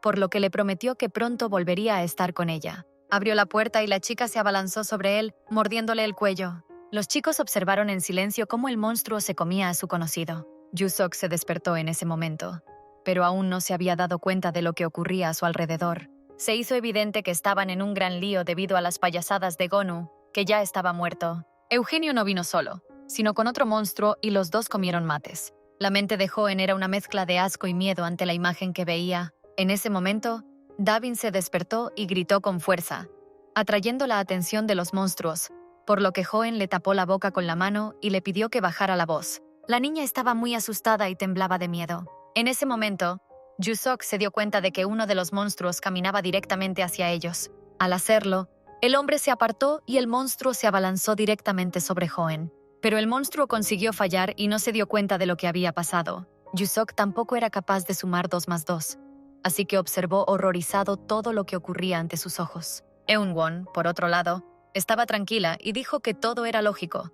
por lo que le prometió que pronto volvería a estar con ella. Abrió la puerta y la chica se abalanzó sobre él, mordiéndole el cuello. Los chicos observaron en silencio cómo el monstruo se comía a su conocido. Yusok se despertó en ese momento, pero aún no se había dado cuenta de lo que ocurría a su alrededor. Se hizo evidente que estaban en un gran lío debido a las payasadas de Gonu, que ya estaba muerto. Eugenio no vino solo, sino con otro monstruo, y los dos comieron mates. La mente de Hoen era una mezcla de asco y miedo ante la imagen que veía. En ese momento, Davin se despertó y gritó con fuerza, atrayendo la atención de los monstruos, por lo que Hoen le tapó la boca con la mano y le pidió que bajara la voz. La niña estaba muy asustada y temblaba de miedo. En ese momento, Yusok se dio cuenta de que uno de los monstruos caminaba directamente hacia ellos. Al hacerlo, el hombre se apartó y el monstruo se abalanzó directamente sobre Hoen. Pero el monstruo consiguió fallar y no se dio cuenta de lo que había pasado. Yusok tampoco era capaz de sumar 2 más 2. Así que observó horrorizado todo lo que ocurría ante sus ojos. Eunwon, por otro lado, estaba tranquila y dijo que todo era lógico.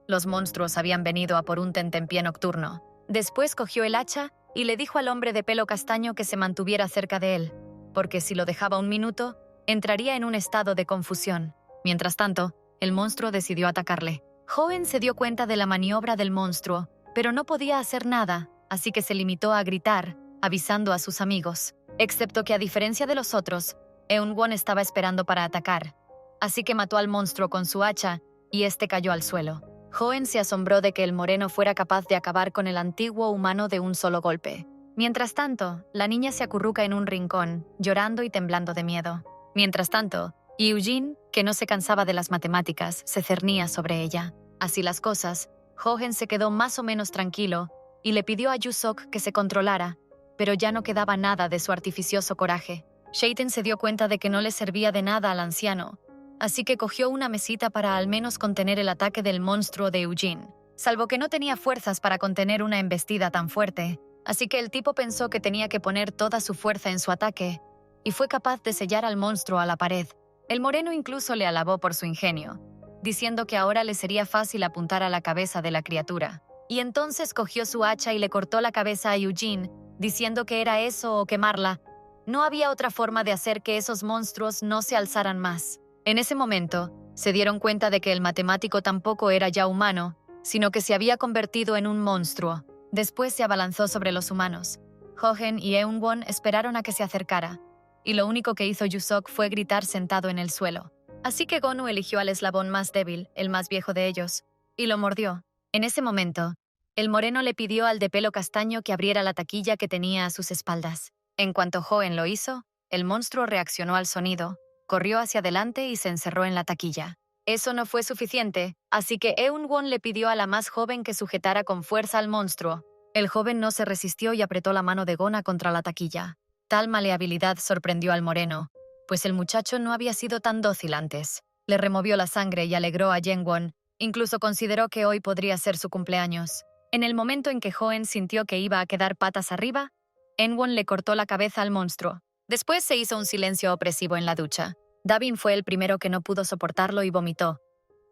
Los monstruos habían venido a por un tentempié nocturno. Después cogió el hacha y le dijo al hombre de pelo castaño que se mantuviera cerca de él, porque si lo dejaba un minuto, entraría en un estado de confusión. Mientras tanto, el monstruo decidió atacarle. Hoen se dio cuenta de la maniobra del monstruo, pero no podía hacer nada, así que se limitó a gritar, avisando a sus amigos. Excepto que a diferencia de los otros, Eunwon estaba esperando para atacar. Así que mató al monstruo con su hacha y este cayó al suelo. Hoen se asombró de que el moreno fuera capaz de acabar con el antiguo humano de un solo golpe. Mientras tanto, la niña se acurruca en un rincón, llorando y temblando de miedo. Mientras tanto, Eugene, que no se cansaba de las matemáticas, se cernía sobre ella. Así las cosas, Hoen se quedó más o menos tranquilo y le pidió a Yusok que se controlara, pero ya no quedaba nada de su artificioso coraje. Shaten se dio cuenta de que no le servía de nada al anciano, así que cogió una mesita para al menos contener el ataque del monstruo de Eugene. Salvo que no tenía fuerzas para contener una embestida tan fuerte, así que el tipo pensó que tenía que poner toda su fuerza en su ataque, y fue capaz de sellar al monstruo a la pared. El moreno incluso le alabó por su ingenio, diciendo que ahora le sería fácil apuntar a la cabeza de la criatura. Y entonces cogió su hacha y le cortó la cabeza a Eugene, diciendo que era eso o quemarla. No había otra forma de hacer que esos monstruos no se alzaran más. En ese momento, se dieron cuenta de que el matemático tampoco era ya humano, sino que se había convertido en un monstruo. Después se abalanzó sobre los humanos. Hoen y Eunwon esperaron a que se acercara, y lo único que hizo Yusok fue gritar sentado en el suelo. Así que Gonu eligió al eslabón más débil, el más viejo de ellos, y lo mordió. En ese momento, el moreno le pidió al de pelo castaño que abriera la taquilla que tenía a sus espaldas. En cuanto Hoen lo hizo, el monstruo reaccionó al sonido, corrió hacia adelante y se encerró en la taquilla. Eso no fue suficiente, así que Eun-won le pidió a la más joven que sujetara con fuerza al monstruo. El joven no se resistió y apretó la mano de Gona contra la taquilla. Tal maleabilidad sorprendió al moreno, pues el muchacho no había sido tan dócil antes. Le removió la sangre y alegró a Jeng-won. Incluso consideró que hoy podría ser su cumpleaños. En el momento en que Hoen sintió que iba a quedar patas arriba, Eun-won le cortó la cabeza al monstruo. Después se hizo un silencio opresivo en la ducha. Davin fue el primero que no pudo soportarlo y vomitó,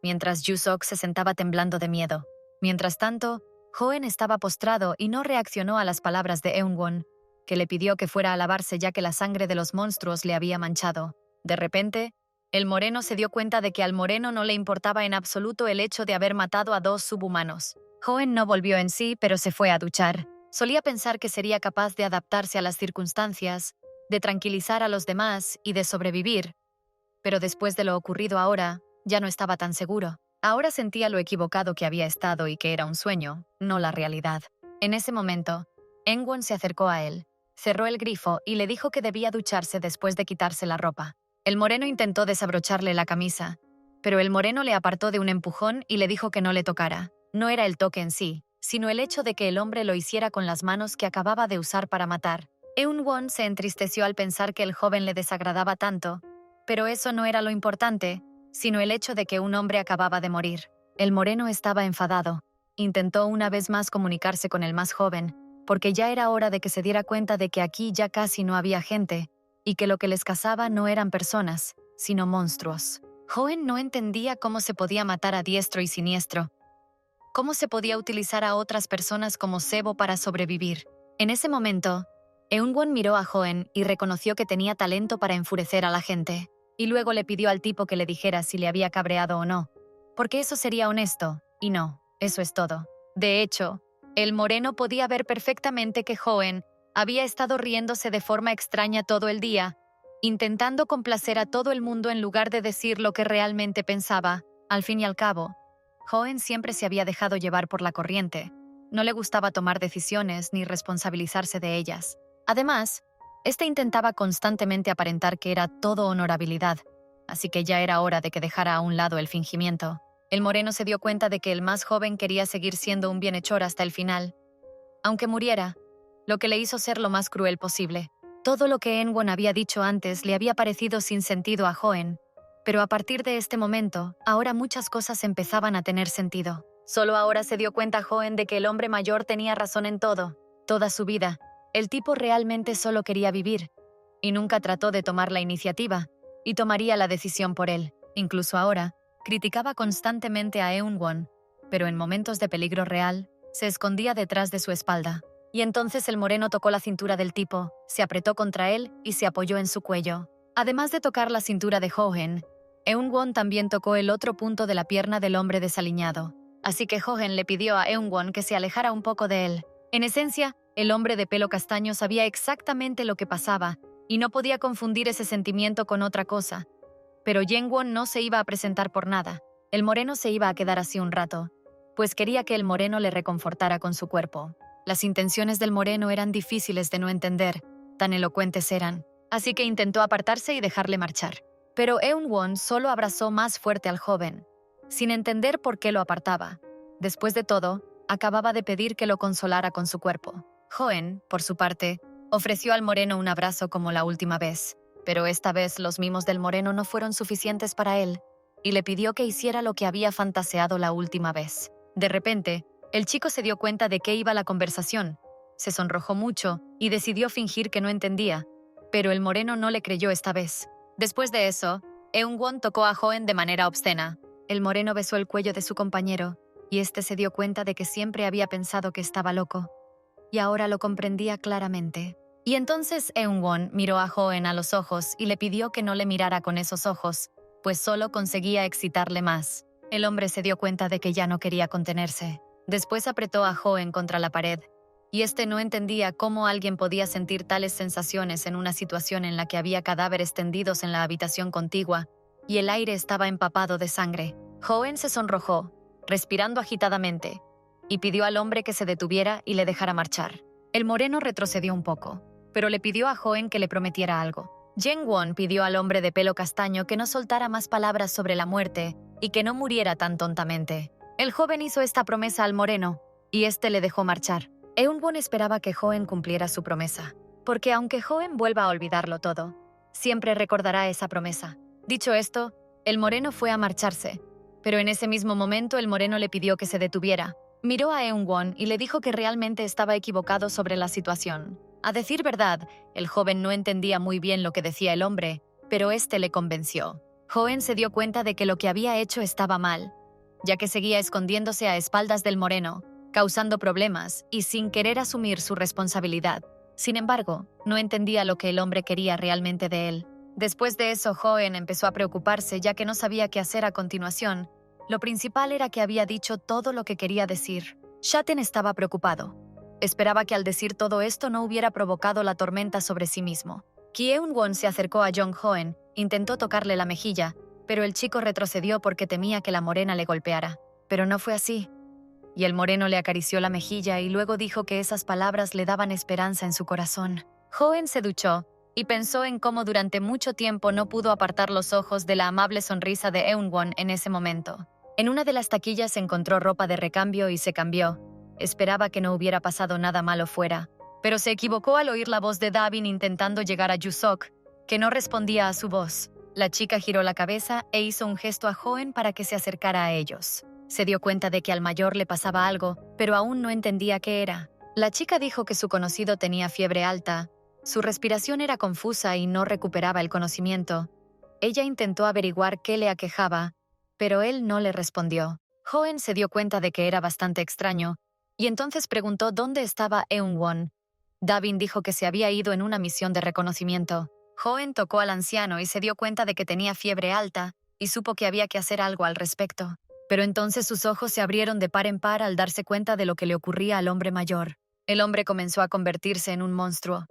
mientras Jusok se sentaba temblando de miedo. Mientras tanto, Hoen estaba postrado y no reaccionó a las palabras de Eun-won, que le pidió que fuera a lavarse ya que la sangre de los monstruos le había manchado. De repente, el moreno se dio cuenta de que al moreno no le importaba en absoluto el hecho de haber matado a 2 subhumanos. Hoen no volvió en sí, pero se fue a duchar. Solía pensar que sería capaz de adaptarse a las circunstancias, de tranquilizar a los demás y de sobrevivir, pero después de lo ocurrido ahora, ya no estaba tan seguro. Ahora sentía lo equivocado que había estado y que era un sueño, no la realidad. En ese momento, Eun-won se acercó a él, cerró el grifo y le dijo que debía ducharse después de quitarse la ropa. El moreno intentó desabrocharle la camisa, pero el moreno le apartó de un empujón y le dijo que no le tocara. No era el toque en sí, sino el hecho de que el hombre lo hiciera con las manos que acababa de usar para matar. Eun-won se entristeció al pensar que el joven le desagradaba tanto, pero eso no era lo importante, sino el hecho de que un hombre acababa de morir. El moreno estaba enfadado. Intentó una vez más comunicarse con el más joven, porque ya era hora de que se diera cuenta de que aquí ya casi no había gente, y que lo que les cazaba no eran personas, sino monstruos. Hoen no entendía cómo se podía matar a diestro y siniestro, cómo se podía utilizar a otras personas como cebo para sobrevivir. En ese momento, Eun-won miró a Hoen y reconoció que tenía talento para enfurecer a la gente. Y luego le pidió al tipo que le dijera si le había cabreado o no, porque eso sería honesto, y no, eso es todo. De hecho, el moreno podía ver perfectamente que Hoen había estado riéndose de forma extraña todo el día, intentando complacer a todo el mundo en lugar de decir lo que realmente pensaba. Al fin y al cabo, Hoen siempre se había dejado llevar por la corriente. No le gustaba tomar decisiones ni responsabilizarse de ellas. Además, intentaba constantemente aparentar que era todo honorabilidad, así que ya era hora de que dejara a un lado el fingimiento. El moreno se dio cuenta de que el más joven quería seguir siendo un bienhechor hasta el final, aunque muriera, lo que le hizo ser lo más cruel posible. Todo lo que Eun-won había dicho antes le había parecido sin sentido a Hoen, pero a partir de este momento, ahora muchas cosas empezaban a tener sentido. Solo ahora se dio cuenta Hoen de que el hombre mayor tenía razón en todo, toda su vida. El tipo realmente solo quería vivir, y nunca trató de tomar la iniciativa, y tomaría la decisión por él. Incluso ahora, criticaba constantemente a Eun-won, pero en momentos de peligro real, se escondía detrás de su espalda. Y entonces el moreno tocó la cintura del tipo, se apretó contra él y se apoyó en su cuello. Además de tocar la cintura de Hoen, Eun-won también tocó el otro punto de la pierna del hombre desaliñado. Así que Hoen le pidió a Eun-won que se alejara un poco de él. En esencia, el hombre de pelo castaño sabía exactamente lo que pasaba y no podía confundir ese sentimiento con otra cosa. Pero Jeng-won no se iba a presentar por nada. El moreno se iba a quedar así un rato, pues quería que el moreno le reconfortara con su cuerpo. Las intenciones del moreno eran difíciles de no entender, tan elocuentes eran, así que intentó apartarse y dejarle marchar. Pero Eun-won solo abrazó más fuerte al joven, sin entender por qué lo apartaba. Después de todo, acababa de pedir que lo consolara con su cuerpo. Hoen, por su parte, ofreció al moreno un abrazo como la última vez, pero esta vez los mimos del moreno no fueron suficientes para él, y le pidió que hiciera lo que había fantaseado la última vez. De repente, el chico se dio cuenta de qué iba la conversación, se sonrojó mucho y decidió fingir que no entendía, pero el moreno no le creyó esta vez. Después de eso, Eun-won tocó a Hoen de manera obscena. El moreno besó el cuello de su compañero, y se dio cuenta de que siempre había pensado que estaba loco, y ahora lo comprendía claramente. Y entonces Eun-won miró a Hoen a los ojos y le pidió que no le mirara con esos ojos, pues solo conseguía excitarle más. El hombre se dio cuenta de que ya no quería contenerse. Después apretó a Hoen contra la pared, y no entendía cómo alguien podía sentir tales sensaciones en una situación en la que había cadáveres tendidos en la habitación contigua, y el aire estaba empapado de sangre. Hoen se sonrojó, respirando agitadamente, y pidió al hombre que se detuviera y le dejara marchar. El moreno retrocedió un poco, pero le pidió a Hoen que le prometiera algo. Jeng-won pidió al hombre de pelo castaño que no soltara más palabras sobre la muerte y que no muriera tan tontamente. El joven hizo esta promesa al moreno, y este le dejó marchar. Eunwon esperaba que Hoen cumpliera su promesa, porque aunque Hoen vuelva a olvidarlo todo, siempre recordará esa promesa. Dicho esto, el moreno fue a marcharse, pero en ese mismo momento el moreno le pidió que se detuviera. Miró a Eunwon y le dijo que realmente estaba equivocado sobre la situación. A decir verdad, el joven no entendía muy bien lo que decía el hombre, pero este le convenció. Hoen se dio cuenta de que lo que había hecho estaba mal, ya que seguía escondiéndose a espaldas del moreno, causando problemas y sin querer asumir su responsabilidad. Sin embargo, no entendía lo que el hombre quería realmente de él. Después de eso, Hoen empezó a preocuparse ya que no sabía qué hacer a continuación. Lo principal era que había dicho todo lo que quería decir. Shaten estaba preocupado. Esperaba que al decir todo esto no hubiera provocado la tormenta sobre sí mismo. Kyeun-won se acercó a Jong Hoen, intentó tocarle la mejilla, pero el chico retrocedió porque temía que la morena le golpeara. Pero no fue así. Y el moreno le acarició la mejilla y luego dijo que esas palabras le daban esperanza en su corazón. Hoen se duchó y pensó en cómo durante mucho tiempo no pudo apartar los ojos de la amable sonrisa de Eunwon en ese momento. En una de las taquillas encontró ropa de recambio y se cambió. Esperaba que no hubiera pasado nada malo fuera, pero se equivocó al oír la voz de Dabin intentando llegar a Jusok, que no respondía a su voz. La chica giró la cabeza e hizo un gesto a Hoen para que se acercara a ellos. Se dio cuenta de que al mayor le pasaba algo, pero aún no entendía qué era. La chica dijo que su conocido tenía fiebre alta, su respiración era confusa y no recuperaba el conocimiento. Ella intentó averiguar qué le aquejaba, pero él no le respondió. Hoen se dio cuenta de que era bastante extraño, y entonces preguntó dónde estaba Eunwon. Dabin dijo que se había ido en una misión de reconocimiento. Hoen tocó al anciano y se dio cuenta de que tenía fiebre alta, y supo que había que hacer algo al respecto. Pero entonces sus ojos se abrieron de par en par al darse cuenta de lo que le ocurría al hombre mayor. El hombre comenzó a convertirse en un monstruo.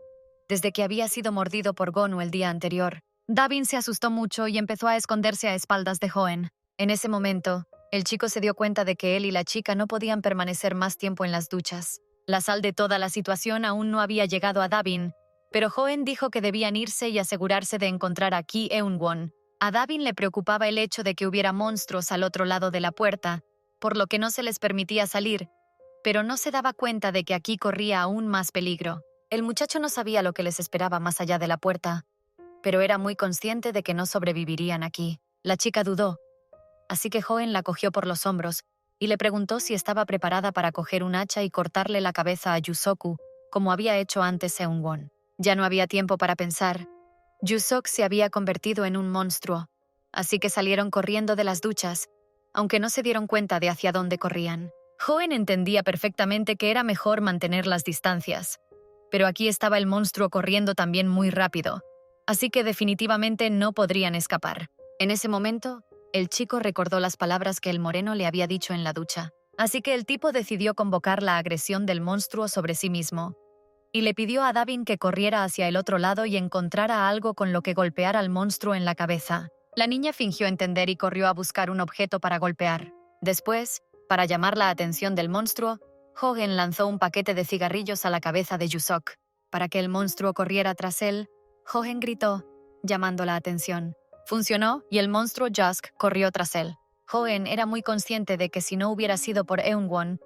Desde que había sido mordido por Gonu el día anterior, Dabin se asustó mucho y empezó a esconderse a espaldas de Hoen. En ese momento, el chico se dio cuenta de que él y la chica no podían permanecer más tiempo en las duchas. La sal de toda la situación aún no había llegado a Dabin, pero Hoen dijo que debían irse y asegurarse de encontrar a Ki Eun-won. A Dabin le preocupaba el hecho de que hubiera monstruos al otro lado de la puerta, por lo que no se les permitía salir, pero no se daba cuenta de que aquí corría aún más peligro. El muchacho no sabía lo que les esperaba más allá de la puerta, pero era muy consciente de que no sobrevivirían aquí. La chica dudó, así que Hoen la cogió por los hombros y le preguntó si estaba preparada para coger un hacha y cortarle la cabeza a Yusoku, como había hecho antes Eunwon. Ya no había tiempo para pensar. Jusok se había convertido en un monstruo, así que salieron corriendo de las duchas, aunque no se dieron cuenta de hacia dónde corrían. Hoen entendía perfectamente que era mejor mantener las distancias, pero aquí estaba el monstruo corriendo también muy rápido, así que definitivamente no podrían escapar. En ese momento, el chico recordó las palabras que el moreno le había dicho en la ducha, así que el tipo decidió convocar la agresión del monstruo sobre sí mismo, y le pidió a Dabin que corriera hacia el otro lado y encontrara algo con lo que golpear al monstruo en la cabeza. La niña fingió entender y corrió a buscar un objeto para golpear. Después, para llamar la atención del monstruo, Hoen lanzó un paquete de cigarrillos a la cabeza de Jusok. Para que el monstruo corriera tras él, Hoen gritó, llamando la atención. Funcionó y el monstruo Jusk corrió tras él. Hoen era muy consciente de que si no hubiera sido por Eunwon,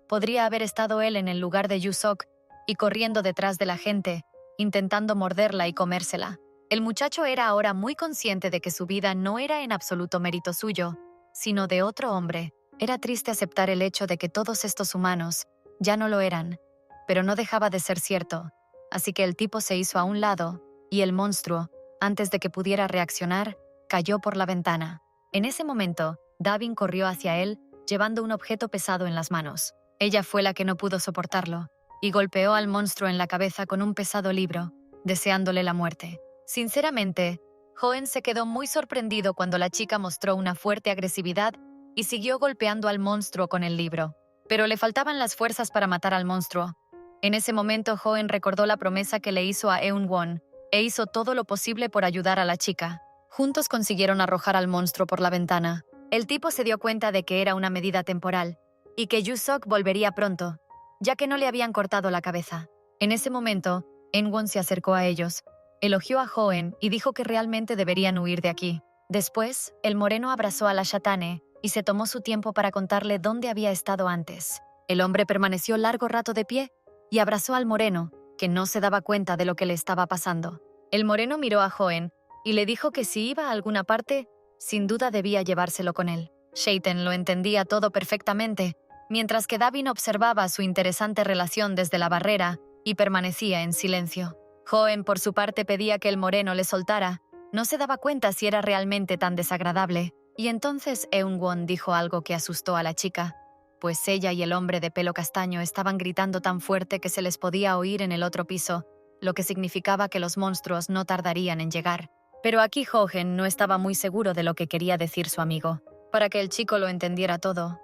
podría haber estado él en el lugar de Jusok y corriendo detrás de la gente, intentando morderla y comérsela. El muchacho era ahora muy consciente de que su vida no era en absoluto mérito suyo, sino de otro hombre. Era triste aceptar el hecho de que todos estos humanos ya no lo eran, pero no dejaba de ser cierto. Así que el tipo se hizo a un lado, y el monstruo, antes de que pudiera reaccionar, cayó por la ventana. En ese momento, Dabin corrió hacia él, llevando un objeto pesado en las manos. Ella fue la que no pudo soportarlo, y golpeó al monstruo en la cabeza con un pesado libro, deseándole la muerte. Sinceramente, Hoen se quedó muy sorprendido cuando la chica mostró una fuerte agresividad y siguió golpeando al monstruo con el libro. Pero le faltaban las fuerzas para matar al monstruo. En ese momento, Hoen recordó la promesa que le hizo a Eunwon e hizo todo lo posible por ayudar a la chica. Juntos consiguieron arrojar al monstruo por la ventana. El tipo se dio cuenta de que era una medida temporal y que Jusok volvería pronto, ya que no le habían cortado la cabeza. En ese momento, Eunwon se acercó a ellos, elogió a Hoen y dijo que realmente deberían huir de aquí. Después, el moreno abrazó a la Shatane y se tomó su tiempo para contarle dónde había estado antes. El hombre permaneció largo rato de pie y abrazó al moreno, que no se daba cuenta de lo que le estaba pasando. El moreno miró a Hoen y le dijo que si iba a alguna parte, sin duda debía llevárselo con él. Shaiten lo entendía todo perfectamente, mientras que Davin observaba su interesante relación desde la barrera y permanecía en silencio. Hoen, por su parte, pedía que el moreno le soltara. No se daba cuenta si era realmente tan desagradable. Y entonces Eun-won dijo algo que asustó a la chica, pues ella y el hombre de pelo castaño estaban gritando tan fuerte que se les podía oír en el otro piso, lo que significaba que los monstruos no tardarían en llegar. Pero aquí Hoen no estaba muy seguro de lo que quería decir su amigo. Para que el chico lo entendiera todo,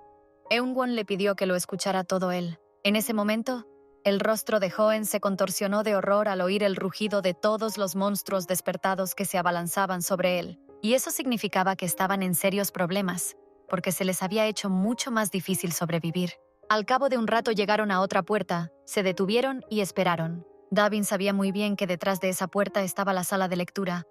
Eun-won le pidió que lo escuchara todo él. En ese momento, el rostro de Hoen se contorsionó de horror al oír el rugido de todos los monstruos despertados que se abalanzaban sobre él. Y eso significaba que estaban en serios problemas, porque se les había hecho mucho más difícil sobrevivir. Al cabo de un rato llegaron a otra puerta, se detuvieron y esperaron. Davin sabía muy bien que detrás de esa puerta estaba la sala de lectura,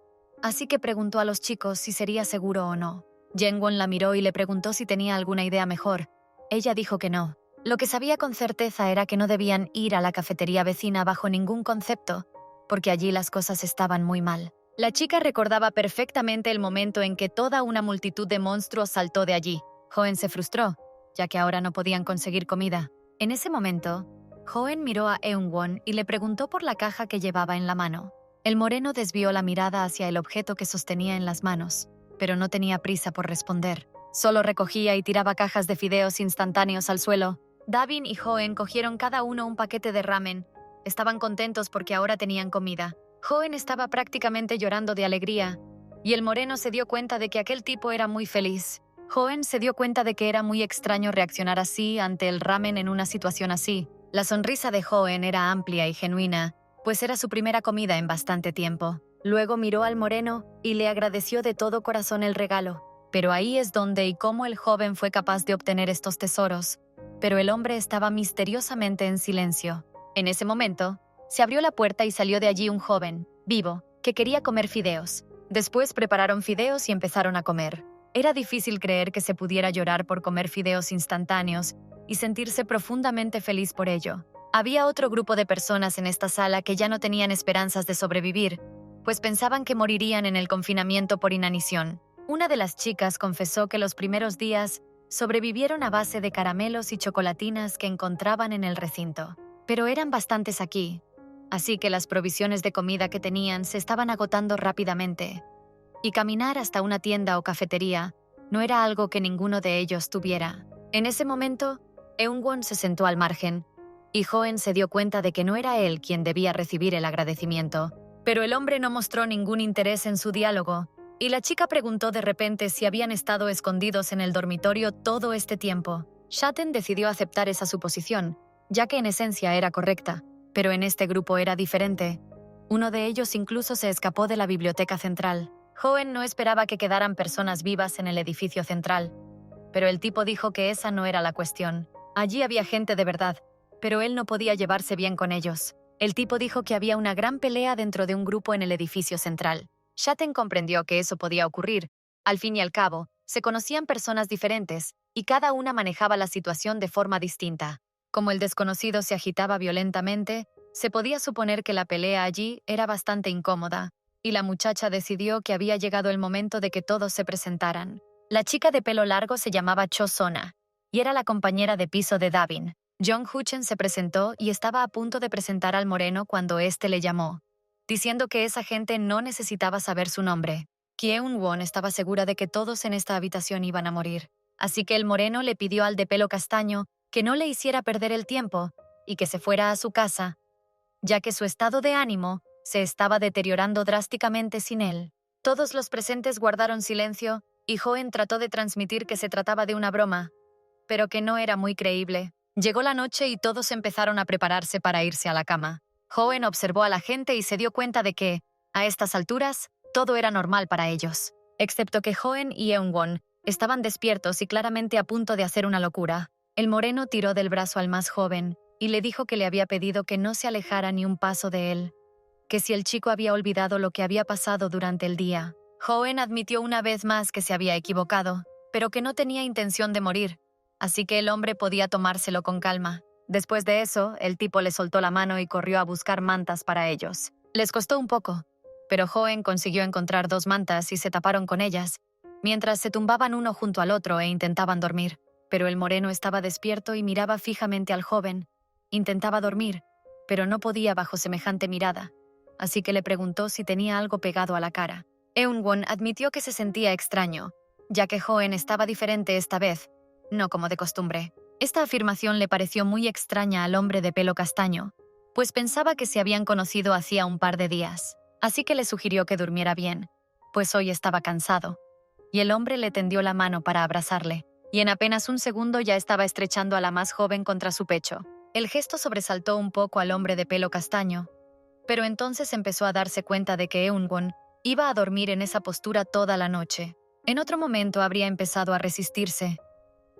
así que preguntó a los chicos si sería seguro o no. Jang-won la miró y le preguntó si tenía alguna idea mejor. Ella dijo que no. Lo que sabía con certeza era que no debían ir a la cafetería vecina bajo ningún concepto, porque allí las cosas estaban muy mal. La chica recordaba perfectamente el momento en que toda una multitud de monstruos saltó de allí. Hoen se frustró, ya que ahora no podían conseguir comida. En ese momento, Hoen miró a Eun-won y le preguntó por la caja que llevaba en la mano. El moreno desvió la mirada hacia el objeto que sostenía en las manos, pero no tenía prisa por responder. Solo recogía y tiraba cajas de fideos instantáneos al suelo. Davin y Hoen cogieron cada uno un paquete de ramen. Estaban contentos porque ahora tenían comida. Hoen estaba prácticamente llorando de alegría, y el moreno se dio cuenta de que aquel tipo era muy feliz. Hoen se dio cuenta de que era muy extraño reaccionar así ante el ramen en una situación así. La sonrisa de Hoen era amplia y genuina, pues era su primera comida en bastante tiempo. Luego miró al moreno y le agradeció de todo corazón el regalo. Pero ahí es donde y cómo el joven fue capaz de obtener estos tesoros. Pero el hombre estaba misteriosamente en silencio. En ese momento, se abrió la puerta y salió de allí un joven, vivo, que quería comer fideos. Después prepararon fideos y empezaron a comer. Era difícil creer que se pudiera llorar por comer fideos instantáneos y sentirse profundamente feliz por ello. Había otro grupo de personas en esta sala que ya no tenían esperanzas de sobrevivir, pues pensaban que morirían en el confinamiento por inanición. Una de las chicas confesó que los primeros días sobrevivieron a base de caramelos y chocolatinas que encontraban en el recinto. Pero eran bastantes aquí, así que las provisiones de comida que tenían se estaban agotando rápidamente. Y caminar hasta una tienda o cafetería no era algo que ninguno de ellos tuviera. En ese momento, Eun-won se sentó al margen, y Hoen se dio cuenta de que no era él quien debía recibir el agradecimiento. Pero el hombre no mostró ningún interés en su diálogo, y la chica preguntó de repente si habían estado escondidos en el dormitorio todo este tiempo. Shaten decidió aceptar esa suposición, ya que en esencia era correcta, pero en este grupo era diferente. Uno de ellos incluso se escapó de la biblioteca central. Hoen no esperaba que quedaran personas vivas en el edificio central, pero el tipo dijo que esa no era la cuestión. Allí había gente de verdad, pero él no podía llevarse bien con ellos. El tipo dijo que había una gran pelea dentro de un grupo en el edificio central. Shaten comprendió que eso podía ocurrir. Al fin y al cabo, se conocían personas diferentes, y cada una manejaba la situación de forma distinta. Como el desconocido se agitaba violentamente, se podía suponer que la pelea allí era bastante incómoda, y la muchacha decidió que había llegado el momento de que todos se presentaran. La chica de pelo largo se llamaba Cho Sona, y era la compañera de piso de Davin. Jong Huchen se presentó y estaba a punto de presentar al moreno cuando éste le llamó, diciendo que esa gente no necesitaba saber su nombre. Eun-won estaba segura de que todos en esta habitación iban a morir, así que el moreno le pidió al de pelo castaño que no le hiciera perder el tiempo y que se fuera a su casa, ya que su estado de ánimo se estaba deteriorando drásticamente sin él. Todos los presentes guardaron silencio y Hoen trató de transmitir que se trataba de una broma, pero que no era muy creíble. Llegó la noche y todos empezaron a prepararse para irse a la cama. Hoen observó a la gente y se dio cuenta de que, a estas alturas, todo era normal para ellos, excepto que Hoen y Eun-won estaban despiertos y claramente a punto de hacer una locura. El moreno tiró del brazo al más joven y le dijo que le había pedido que no se alejara ni un paso de él, que si el chico había olvidado lo que había pasado durante el día. Hoen admitió una vez más que se había equivocado, pero que no tenía intención de morir, así que el hombre podía tomárselo con calma. Después de eso, el tipo le soltó la mano y corrió a buscar mantas para ellos. Les costó un poco, pero Hoen consiguió encontrar 2 mantas y se taparon con ellas, mientras se tumbaban uno junto al otro e intentaban dormir. Pero el moreno estaba despierto y miraba fijamente al joven. Intentaba dormir, pero no podía bajo semejante mirada, así que le preguntó si tenía algo pegado a la cara. Eun-won admitió que se sentía extraño, ya que Hoen estaba diferente esta vez, no como de costumbre. Esta afirmación le pareció muy extraña al hombre de pelo castaño, pues pensaba que se habían conocido hacía un par de días, así que le sugirió que durmiera bien, pues hoy estaba cansado. Y el hombre le tendió la mano para abrazarle, y en apenas un segundo ya estaba estrechando a la más joven contra su pecho. El gesto sobresaltó un poco al hombre de pelo castaño, pero entonces empezó a darse cuenta de que Eun-won iba a dormir en esa postura toda la noche. En otro momento habría empezado a resistirse,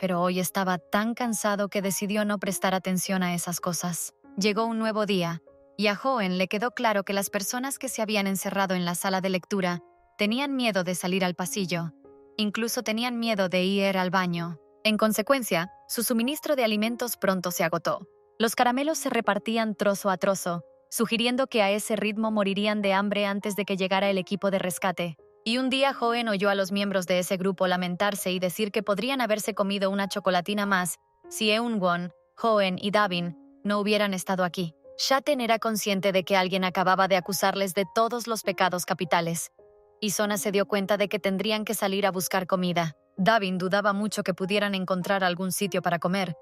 pero hoy estaba tan cansado que decidió no prestar atención a esas cosas. Llegó un nuevo día, y a Hoen le quedó claro que las personas que se habían encerrado en la sala de lectura tenían miedo de salir al pasillo. Incluso tenían miedo de ir al baño. En consecuencia, su suministro de alimentos pronto se agotó. Los caramelos se repartían trozo a trozo, sugiriendo que a ese ritmo morirían de hambre antes de que llegara el equipo de rescate. Y un día Hoen oyó a los miembros de ese grupo lamentarse y decir que podrían haberse comido una chocolatina más si Eun-won, Hoen y Davin no hubieran estado aquí. Shaten era consciente de que alguien acababa de acusarles de todos los pecados capitales, y Sona se dio cuenta de que tendrían que salir a buscar comida. Davin dudaba mucho que pudieran encontrar algún sitio para comer,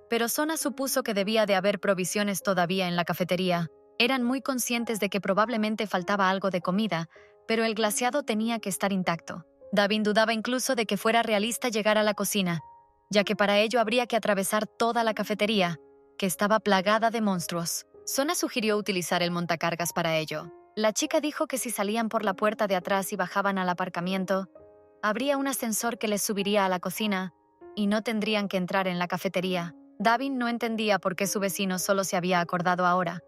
pero Sona supuso que debía de haber provisiones todavía en la cafetería. Eran muy conscientes de que probablemente faltaba algo de comida, pero el glaseado tenía que estar intacto. Davin dudaba incluso de que fuera realista llegar a la cocina, ya que para ello habría que atravesar toda la cafetería, que estaba plagada de monstruos. Sona sugirió utilizar el montacargas para ello. La chica dijo que si salían por la puerta de atrás y bajaban al aparcamiento, habría un ascensor que les subiría a la cocina y no tendrían que entrar en la cafetería. Davin no entendía por qué su vecino solo se había acordado ahora,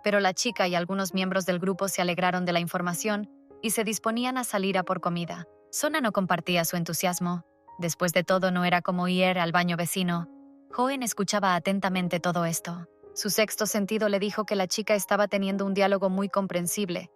pero la chica y algunos miembros del grupo se alegraron de la información y se disponían a salir a por comida. Sona no compartía su entusiasmo. Después de todo, no era como ir al baño vecino. Hoen escuchaba atentamente todo esto. Su sexto sentido le dijo que la chica estaba teniendo un diálogo muy comprensible.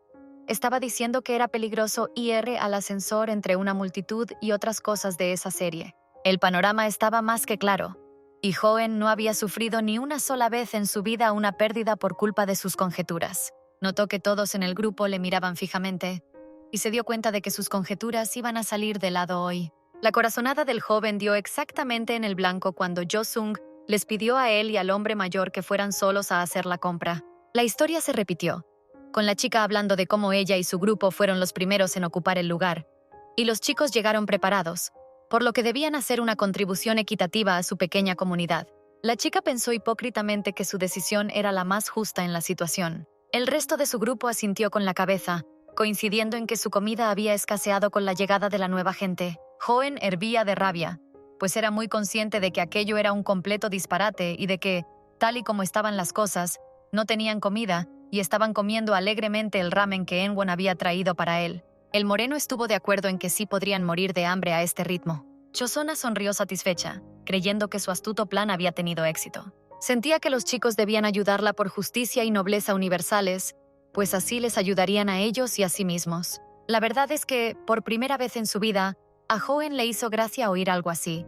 Estaba diciendo que era peligroso ir al ascensor entre una multitud y otras cosas de esa serie. El panorama estaba más que claro, y Hoen no había sufrido ni una sola vez en su vida una pérdida por culpa de sus conjeturas. Notó que todos en el grupo le miraban fijamente, y se dio cuenta de que sus conjeturas iban a salir de lado hoy. La corazonada del joven dio exactamente en el blanco cuando Jo-sung les pidió a él y al hombre mayor que fueran solos a hacer la compra. La historia se repitió, con la chica hablando de cómo ella y su grupo fueron los primeros en ocupar el lugar, y los chicos llegaron preparados, por lo que debían hacer una contribución equitativa a su pequeña comunidad. La chica pensó hipócritamente que su decisión era la más justa en la situación. El resto de su grupo asintió con la cabeza, coincidiendo en que su comida había escaseado con la llegada de la nueva gente. Hoen hervía de rabia, pues era muy consciente de que aquello era un completo disparate y de que, tal y como estaban las cosas, no tenían comida y estaban comiendo alegremente el ramen que Eun-won había traído para él. El moreno estuvo de acuerdo en que sí podrían morir de hambre a este ritmo. Chosona sonrió satisfecha, creyendo que su astuto plan había tenido éxito. Sentía que los chicos debían ayudarla por justicia y nobleza universales, pues así les ayudarían a ellos y a sí mismos. La verdad es que, por primera vez en su vida, a Hoen le hizo gracia oír algo así,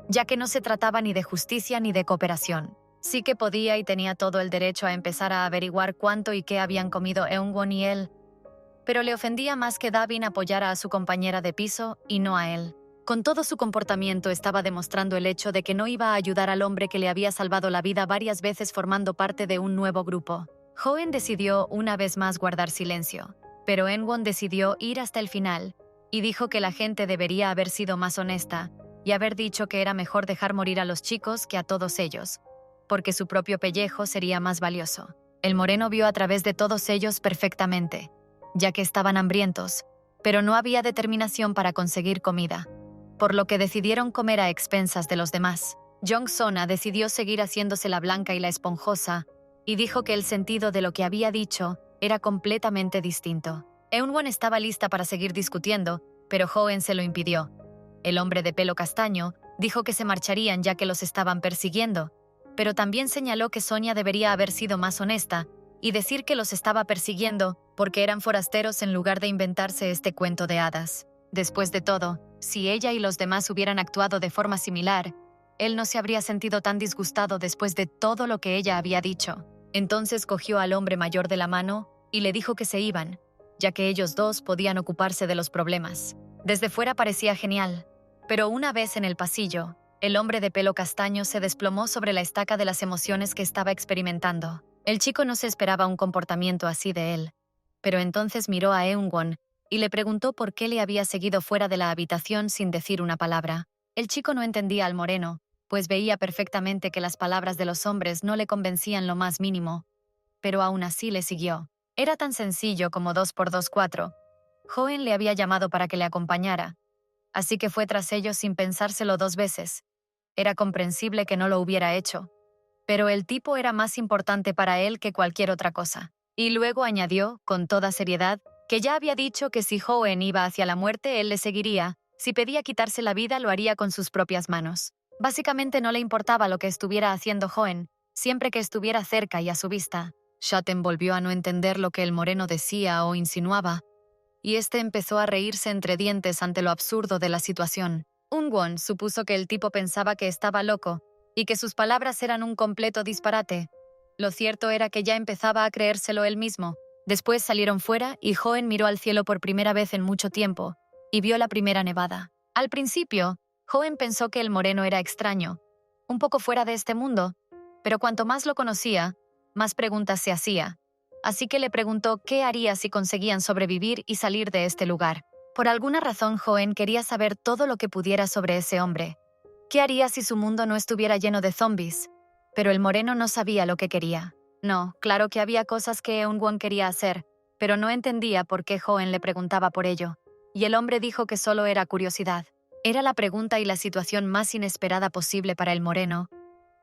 ya que no se trataba ni de justicia ni de cooperación. Sí que podía y tenía todo el derecho a empezar a averiguar cuánto y qué habían comido Eun-won y él, pero le ofendía más que Davin apoyara a su compañera de piso y no a él. Con todo su comportamiento estaba demostrando el hecho de que no iba a ayudar al hombre que le había salvado la vida varias veces formando parte de un nuevo grupo. Hoen decidió una vez más guardar silencio, pero Eun-won decidió ir hasta el final y dijo que la gente debería haber sido más honesta y haber dicho que era mejor dejar morir a los chicos que a todos ellos, porque su propio pellejo sería más valioso. El moreno vio a través de todos ellos perfectamente, ya que estaban hambrientos, pero no había determinación para conseguir comida, por lo que decidieron comer a expensas de los demás. Jong-sona decidió seguir haciéndose la blanca y la esponjosa, y dijo que el sentido de lo que había dicho era completamente distinto. Eun-won estaba lista para seguir discutiendo, pero Hoen se lo impidió. El hombre de pelo castaño dijo que se marcharían ya que los estaban persiguiendo, pero también señaló que Sonia debería haber sido más honesta y decir que los estaba persiguiendo porque eran forasteros en lugar de inventarse este cuento de hadas. Después de todo, si ella y los demás hubieran actuado de forma similar, él no se habría sentido tan disgustado después de todo lo que ella había dicho. Entonces cogió al hombre mayor de la mano y le dijo que se iban, ya que ellos dos podían ocuparse de los problemas. Desde fuera parecía genial, pero una vez en el pasillo, el hombre de pelo castaño se desplomó sobre la estaca de las emociones que estaba experimentando. El chico no se esperaba un comportamiento así de él, pero entonces miró a Eun-won y le preguntó por qué le había seguido fuera de la habitación sin decir una palabra. El chico no entendía al moreno, pues veía perfectamente que las palabras de los hombres no le convencían lo más mínimo, pero aún así le siguió. Era tan sencillo como 2 por 2 4. Hoen le había llamado para que le acompañara, así que fue tras ellos sin pensárselo 2 veces. Era comprensible que no lo hubiera hecho, pero el tipo era más importante para él que cualquier otra cosa. Y luego añadió, con toda seriedad, que ya había dicho que si Hoen iba hacia la muerte, él le seguiría. Si pedía quitarse la vida, lo haría con sus propias manos. Básicamente no le importaba lo que estuviera haciendo Hoen, siempre que estuviera cerca y a su vista. Shaten volvió a no entender lo que el moreno decía o insinuaba, y este empezó a reírse entre dientes ante lo absurdo de la situación. Eun-won supuso que el tipo pensaba que estaba loco y que sus palabras eran un completo disparate. Lo cierto era que ya empezaba a creérselo él mismo. Después salieron fuera y Hoen miró al cielo por primera vez en mucho tiempo y vio la primera nevada. Al principio, Hoen pensó que el moreno era extraño, un poco fuera de este mundo, pero cuanto más lo conocía, más preguntas se hacía. Así que le preguntó qué haría si conseguían sobrevivir y salir de este lugar. Por alguna razón, Hoen quería saber todo lo que pudiera sobre ese hombre. ¿Qué haría si su mundo no estuviera lleno de zombies? Pero el moreno no sabía lo que quería. No, claro que había cosas que Eun-won quería hacer, pero no entendía por qué Hoen le preguntaba por ello. Y el hombre dijo que solo era curiosidad. Era la pregunta y la situación más inesperada posible para el moreno,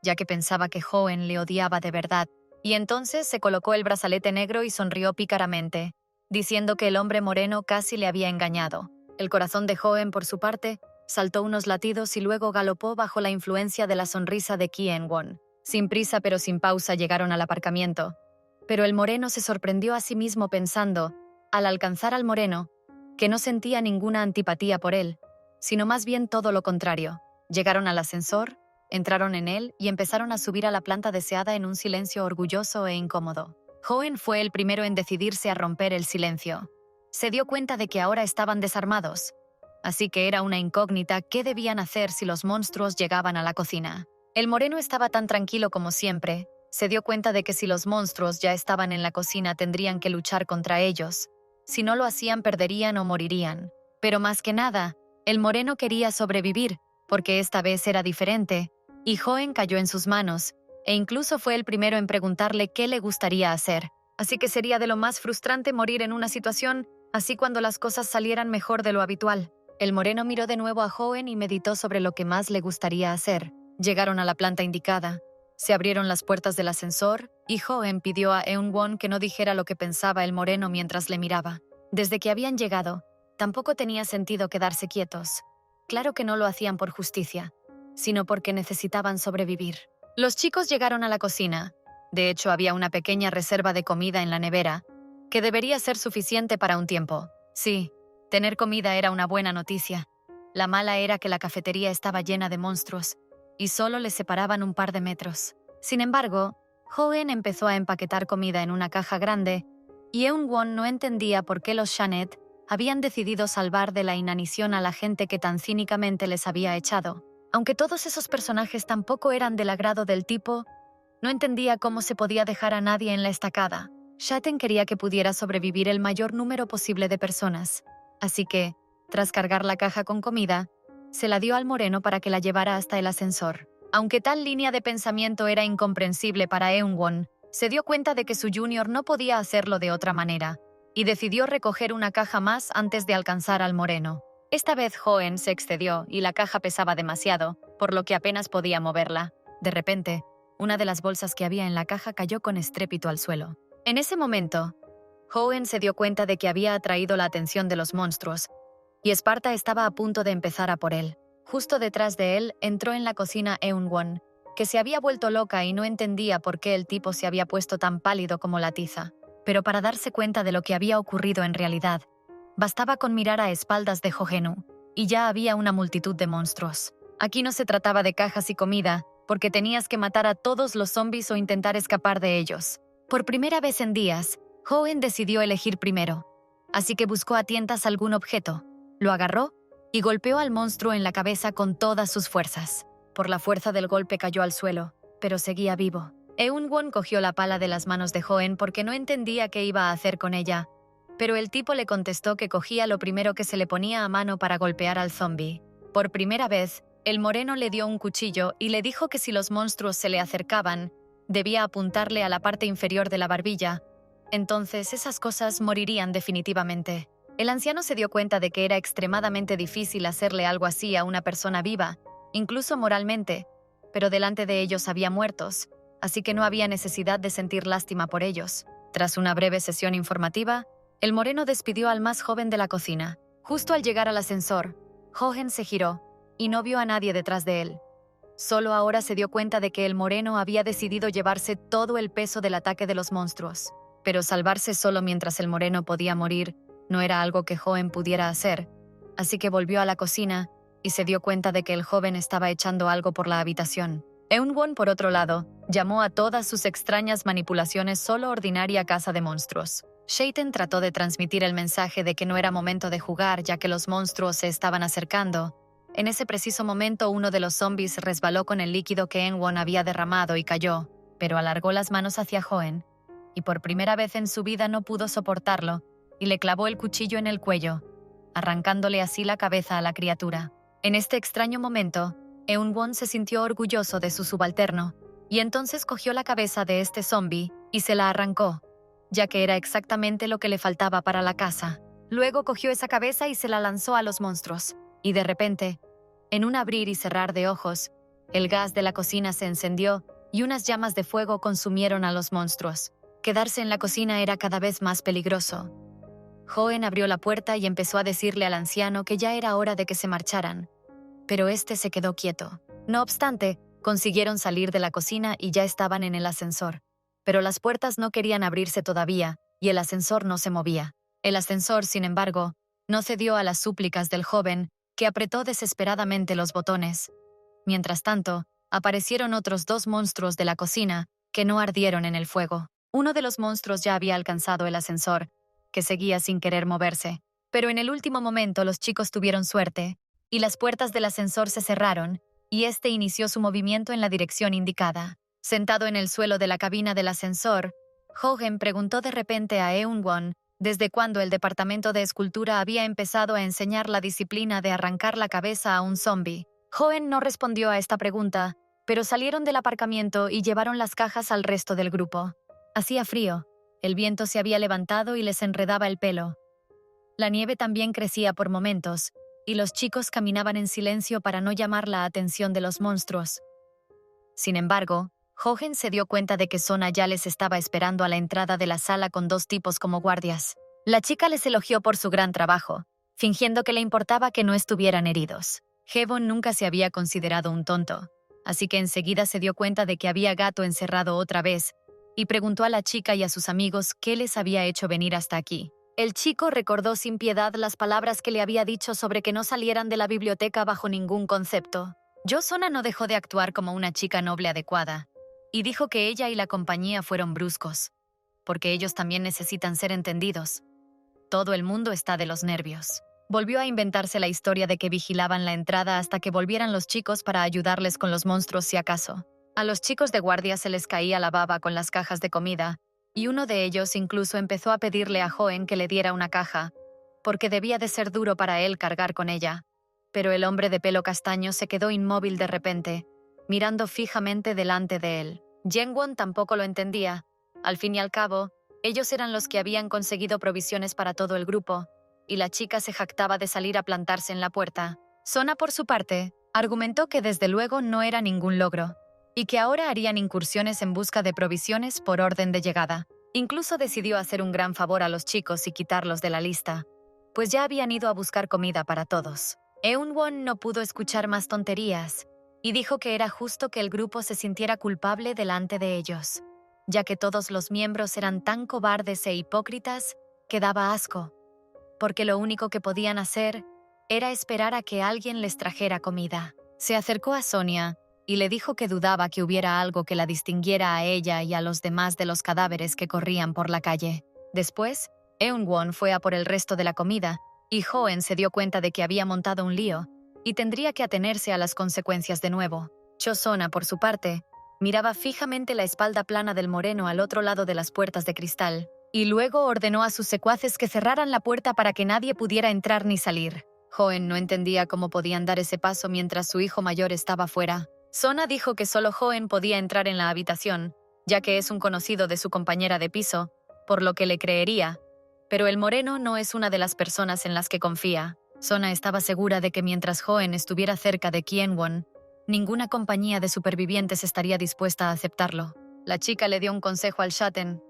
ya que pensaba que Hoen le odiaba de verdad. Y entonces se colocó el brazalete negro y sonrió pícaramente, diciendo que el hombre moreno casi le había engañado. El corazón de Hoen, por su parte, saltó unos latidos y luego galopó bajo la influencia de la sonrisa de Ki En-won. Sin prisa pero sin pausa llegaron al aparcamiento. Pero el moreno se sorprendió a sí mismo pensando, al alcanzar al moreno, que no sentía ninguna antipatía por él, sino más bien todo lo contrario. Llegaron al ascensor, entraron en él y empezaron a subir a la planta deseada en un silencio orgulloso e incómodo. Hoen fue el primero en decidirse a romper el silencio. Se dio cuenta de que ahora estaban desarmados, así que era una incógnita qué debían hacer si los monstruos llegaban a la cocina. El moreno estaba tan tranquilo como siempre. Se dio cuenta de que si los monstruos ya estaban en la cocina tendrían que luchar contra ellos. Si no lo hacían, perderían o morirían. Pero más que nada, el moreno quería sobrevivir, porque esta vez era diferente, y Hoen cayó en sus manos, e incluso fue el primero en preguntarle qué le gustaría hacer. Así que sería de lo más frustrante morir en una situación así cuando las cosas salieran mejor de lo habitual. El moreno miró de nuevo a Hoen y meditó sobre lo que más le gustaría hacer. Llegaron a la planta indicada. Se abrieron las puertas del ascensor y Hoen pidió a Eun-won que no dijera lo que pensaba el moreno mientras le miraba. Desde que habían llegado, tampoco tenía sentido quedarse quietos. Claro que no lo hacían por justicia, sino porque necesitaban sobrevivir. Los chicos llegaron a la cocina. De hecho, había una pequeña reserva de comida en la nevera, que debería ser suficiente para un tiempo. Sí, tener comida era una buena noticia. La mala era que la cafetería estaba llena de monstruos, y solo les separaban un par de metros. Sin embargo, Hoen empezó a empaquetar comida en una caja grande, y Eun-won no entendía por qué los Shanet habían decidido salvar de la inanición a la gente que tan cínicamente les había echado. Aunque todos esos personajes tampoco eran del agrado del tipo, no entendía cómo se podía dejar a nadie en la estacada. Shaten quería que pudiera sobrevivir el mayor número posible de personas, así que, tras cargar la caja con comida, se la dio al moreno para que la llevara hasta el ascensor. Aunque tal línea de pensamiento era incomprensible para Eun-won, se dio cuenta de que su junior no podía hacerlo de otra manera, y decidió recoger una caja más antes de alcanzar al moreno. Esta vez Hoen se excedió y la caja pesaba demasiado, por lo que apenas podía moverla. De repente, una de las bolsas que había en la caja cayó con estrépito al suelo. En ese momento, Hoen se dio cuenta de que había atraído la atención de los monstruos, y Esparta estaba a punto de empezar a por él. Justo detrás de él entró en la cocina Eunwon, que se había vuelto loca y no entendía por qué el tipo se había puesto tan pálido como la tiza. Pero para darse cuenta de lo que había ocurrido en realidad, bastaba con mirar a espaldas de Jojenu, y ya había una multitud de monstruos. Aquí no se trataba de cajas y comida, porque tenías que matar a todos los zombies o intentar escapar de ellos. Por primera vez en días, Hoenn decidió elegir primero, así que buscó a tientas algún objeto, lo agarró y golpeó al monstruo en la cabeza con todas sus fuerzas. Por la fuerza del golpe cayó al suelo, pero seguía vivo. Eunwon cogió la pala de las manos de Hoenn porque no entendía qué iba a hacer con ella, pero el tipo le contestó que cogía lo primero que se le ponía a mano para golpear al zombie. Por primera vez, el moreno le dio un cuchillo y le dijo que si los monstruos se le acercaban, debía apuntarle a la parte inferior de la barbilla. Entonces esas cosas morirían definitivamente. El anciano se dio cuenta de que era extremadamente difícil hacerle algo así a una persona viva, incluso moralmente, pero delante de ellos había muertos, así que no había necesidad de sentir lástima por ellos. Tras una breve sesión informativa, el moreno despidió al más joven de la cocina. Justo al llegar al ascensor, Hoenn se giró y no vio a nadie detrás de él. Solo ahora se dio cuenta de que el moreno había decidido llevarse todo el peso del ataque de los monstruos. Pero salvarse solo mientras el moreno podía morir no era algo que Hoenn pudiera hacer, así que volvió a la cocina y se dio cuenta de que el joven estaba echando algo por la habitación. Eunwon, por otro lado, llamó a todas sus extrañas manipulaciones solo ordinaria casa de monstruos. Shaiten trató de transmitir el mensaje de que no era momento de jugar ya que los monstruos se estaban acercando. En ese preciso momento uno de los zombies resbaló con el líquido que Eunwon había derramado y cayó, pero alargó las manos hacia Hoenn, y por primera vez en su vida no pudo soportarlo, y le clavó el cuchillo en el cuello, arrancándole así la cabeza a la criatura. En este extraño momento, Eunwon se sintió orgulloso de su subalterno, y entonces cogió la cabeza de este zombie y se la arrancó, ya que era exactamente lo que le faltaba para la casa. Luego cogió esa cabeza y se la lanzó a los monstruos, y de repente, en un abrir y cerrar de ojos, el gas de la cocina se encendió y unas llamas de fuego consumieron a los monstruos. Quedarse en la cocina era cada vez más peligroso. Hoenn abrió la puerta y empezó a decirle al anciano que ya era hora de que se marcharan, pero este se quedó quieto. No obstante, consiguieron salir de la cocina y ya estaban en el ascensor. Pero las puertas no querían abrirse todavía y el ascensor no se movía. El ascensor, sin embargo, no cedió a las súplicas del joven, que apretó desesperadamente los botones. Mientras tanto, aparecieron otros dos monstruos de la cocina que no ardieron en el fuego. Uno de los monstruos ya había alcanzado el ascensor, que seguía sin querer moverse. Pero en el último momento los chicos tuvieron suerte, y las puertas del ascensor se cerraron, y este inició su movimiento en la dirección indicada. Sentado en el suelo de la cabina del ascensor, Hoenn preguntó de repente a Eunwon desde cuándo el departamento de escultura había empezado a enseñar la disciplina de arrancar la cabeza a un zombie. Hoenn no respondió a esta pregunta, pero salieron del aparcamiento y llevaron las cajas al resto del grupo. Hacía frío, el viento se había levantado y les enredaba el pelo. La nieve también crecía por momentos, y los chicos caminaban en silencio para no llamar la atención de los monstruos. Sin embargo, Hoenn se dio cuenta de que Sona ya les estaba esperando a la entrada de la sala con dos tipos como guardias. La chica les elogió por su gran trabajo, fingiendo que le importaba que no estuvieran heridos. Hevon nunca se había considerado un tonto, así que enseguida se dio cuenta de que había gato encerrado otra vez, y preguntó a la chica y a sus amigos qué les había hecho venir hasta aquí. El chico recordó sin piedad las palabras que le había dicho sobre que no salieran de la biblioteca bajo ningún concepto. Sona no dejó de actuar como una chica noble adecuada, y dijo que ella y la compañía fueron bruscos, porque ellos también necesitan ser entendidos. Todo el mundo está de los nervios. Volvió a inventarse la historia de que vigilaban la entrada hasta que volvieran los chicos para ayudarles con los monstruos si acaso. A los chicos de guardia se les caía la baba con las cajas de comida, y uno de ellos incluso empezó a pedirle a Hoenn que le diera una caja, porque debía de ser duro para él cargar con ella. Pero el hombre de pelo castaño se quedó inmóvil de repente, mirando fijamente delante de él. Jengwon tampoco lo entendía. Al fin y al cabo, ellos eran los que habían conseguido provisiones para todo el grupo, y la chica se jactaba de salir a plantarse en la puerta. Sona, por su parte, argumentó que desde luego no era ningún logro, y que ahora harían incursiones en busca de provisiones por orden de llegada. Incluso decidió hacer un gran favor a los chicos y quitarlos de la lista, pues ya habían ido a buscar comida para todos. Eunwon no pudo escuchar más tonterías y dijo que era justo que el grupo se sintiera culpable delante de ellos, ya que todos los miembros eran tan cobardes e hipócritas que daba asco, porque lo único que podían hacer era esperar a que alguien les trajera comida. Se acercó a Sonia y le dijo que dudaba que hubiera algo que la distinguiera a ella y a los demás de los cadáveres que corrían por la calle. Después, Eunwon fue a por el resto de la comida y Hoen se dio cuenta de que había montado un lío y tendría que atenerse a las consecuencias de nuevo. Chosona, por su parte, miraba fijamente la espalda plana del moreno al otro lado de las puertas de cristal y luego ordenó a sus secuaces que cerraran la puerta para que nadie pudiera entrar ni salir. Hoen no entendía cómo podían dar ese paso mientras su hijo mayor estaba fuera. Sona dijo que solo Hoen podía entrar en la habitación, ya que es un conocido de su compañera de piso, por lo que le creería, pero el moreno no es una de las personas en las que confía. Sona estaba segura de que mientras Hoen estuviera cerca de Kienwon, ninguna compañía de supervivientes estaría dispuesta a aceptarlo. La chica le dio un consejo al Shaten.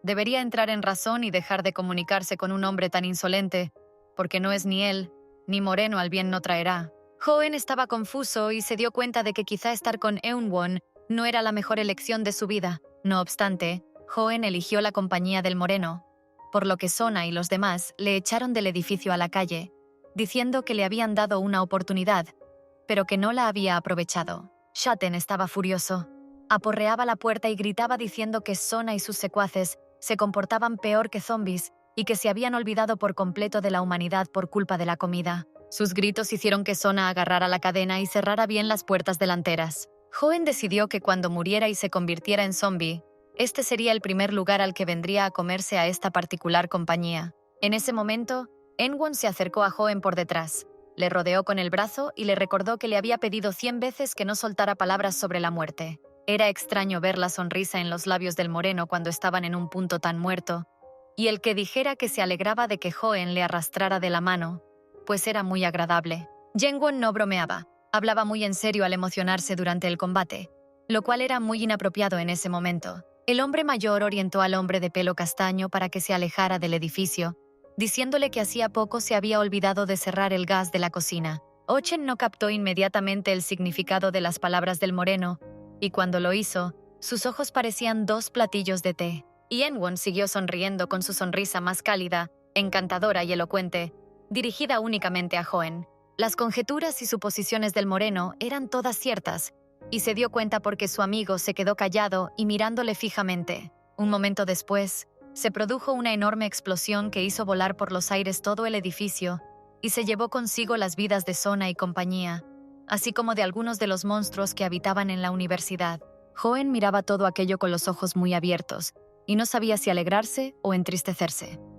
Debería entrar en razón y dejar de comunicarse con un hombre tan insolente, porque no es ni él, ni moreno al bien no traerá. Hoen estaba confuso y se dio cuenta de que quizá estar con Eunwon no era la mejor elección de su vida. No obstante, Hoen eligió la compañía del moreno, por lo que Sona y los demás le echaron del edificio a la calle, diciendo que le habían dado una oportunidad, pero que no la había aprovechado. Shaten estaba furioso. Aporreaba la puerta y gritaba diciendo que Sona y sus secuaces se comportaban peor que zombies y que se habían olvidado por completo de la humanidad por culpa de la comida. Sus gritos hicieron que Sona agarrara la cadena y cerrara bien las puertas delanteras. Hoen decidió que cuando muriera y se convirtiera en zombie, este sería el primer lugar al que vendría a comerse a esta particular compañía. En ese momento, Eunwon se acercó a Hoen por detrás, le rodeó con el brazo y le recordó que le había pedido 100 veces que no soltara palabras sobre la muerte. Era extraño ver la sonrisa en los labios del moreno cuando estaban en un punto tan muerto, y el que dijera que se alegraba de que Hoen le arrastrara de la mano, pues era muy agradable. Eunwon no bromeaba, hablaba muy en serio al emocionarse durante el combate, lo cual era muy inapropiado en ese momento. El hombre mayor orientó al hombre de pelo castaño para que se alejara del edificio, diciéndole que hacía poco se había olvidado de cerrar el gas de la cocina. Ochen no captó inmediatamente el significado de las palabras del moreno, y cuando lo hizo, sus ojos parecían 2 platillos de té. Eunwon siguió sonriendo con su sonrisa más cálida, encantadora y elocuente, dirigida únicamente a Hoen. Las conjeturas y suposiciones del moreno eran todas ciertas, y se dio cuenta porque su amigo se quedó callado y mirándole fijamente. Un momento después, se produjo una enorme explosión que hizo volar por los aires todo el edificio y se llevó consigo las vidas de Sona y compañía, así como de algunos de los monstruos que habitaban en la universidad. Hoen miraba todo aquello con los ojos muy abiertos y no sabía si alegrarse o entristecerse.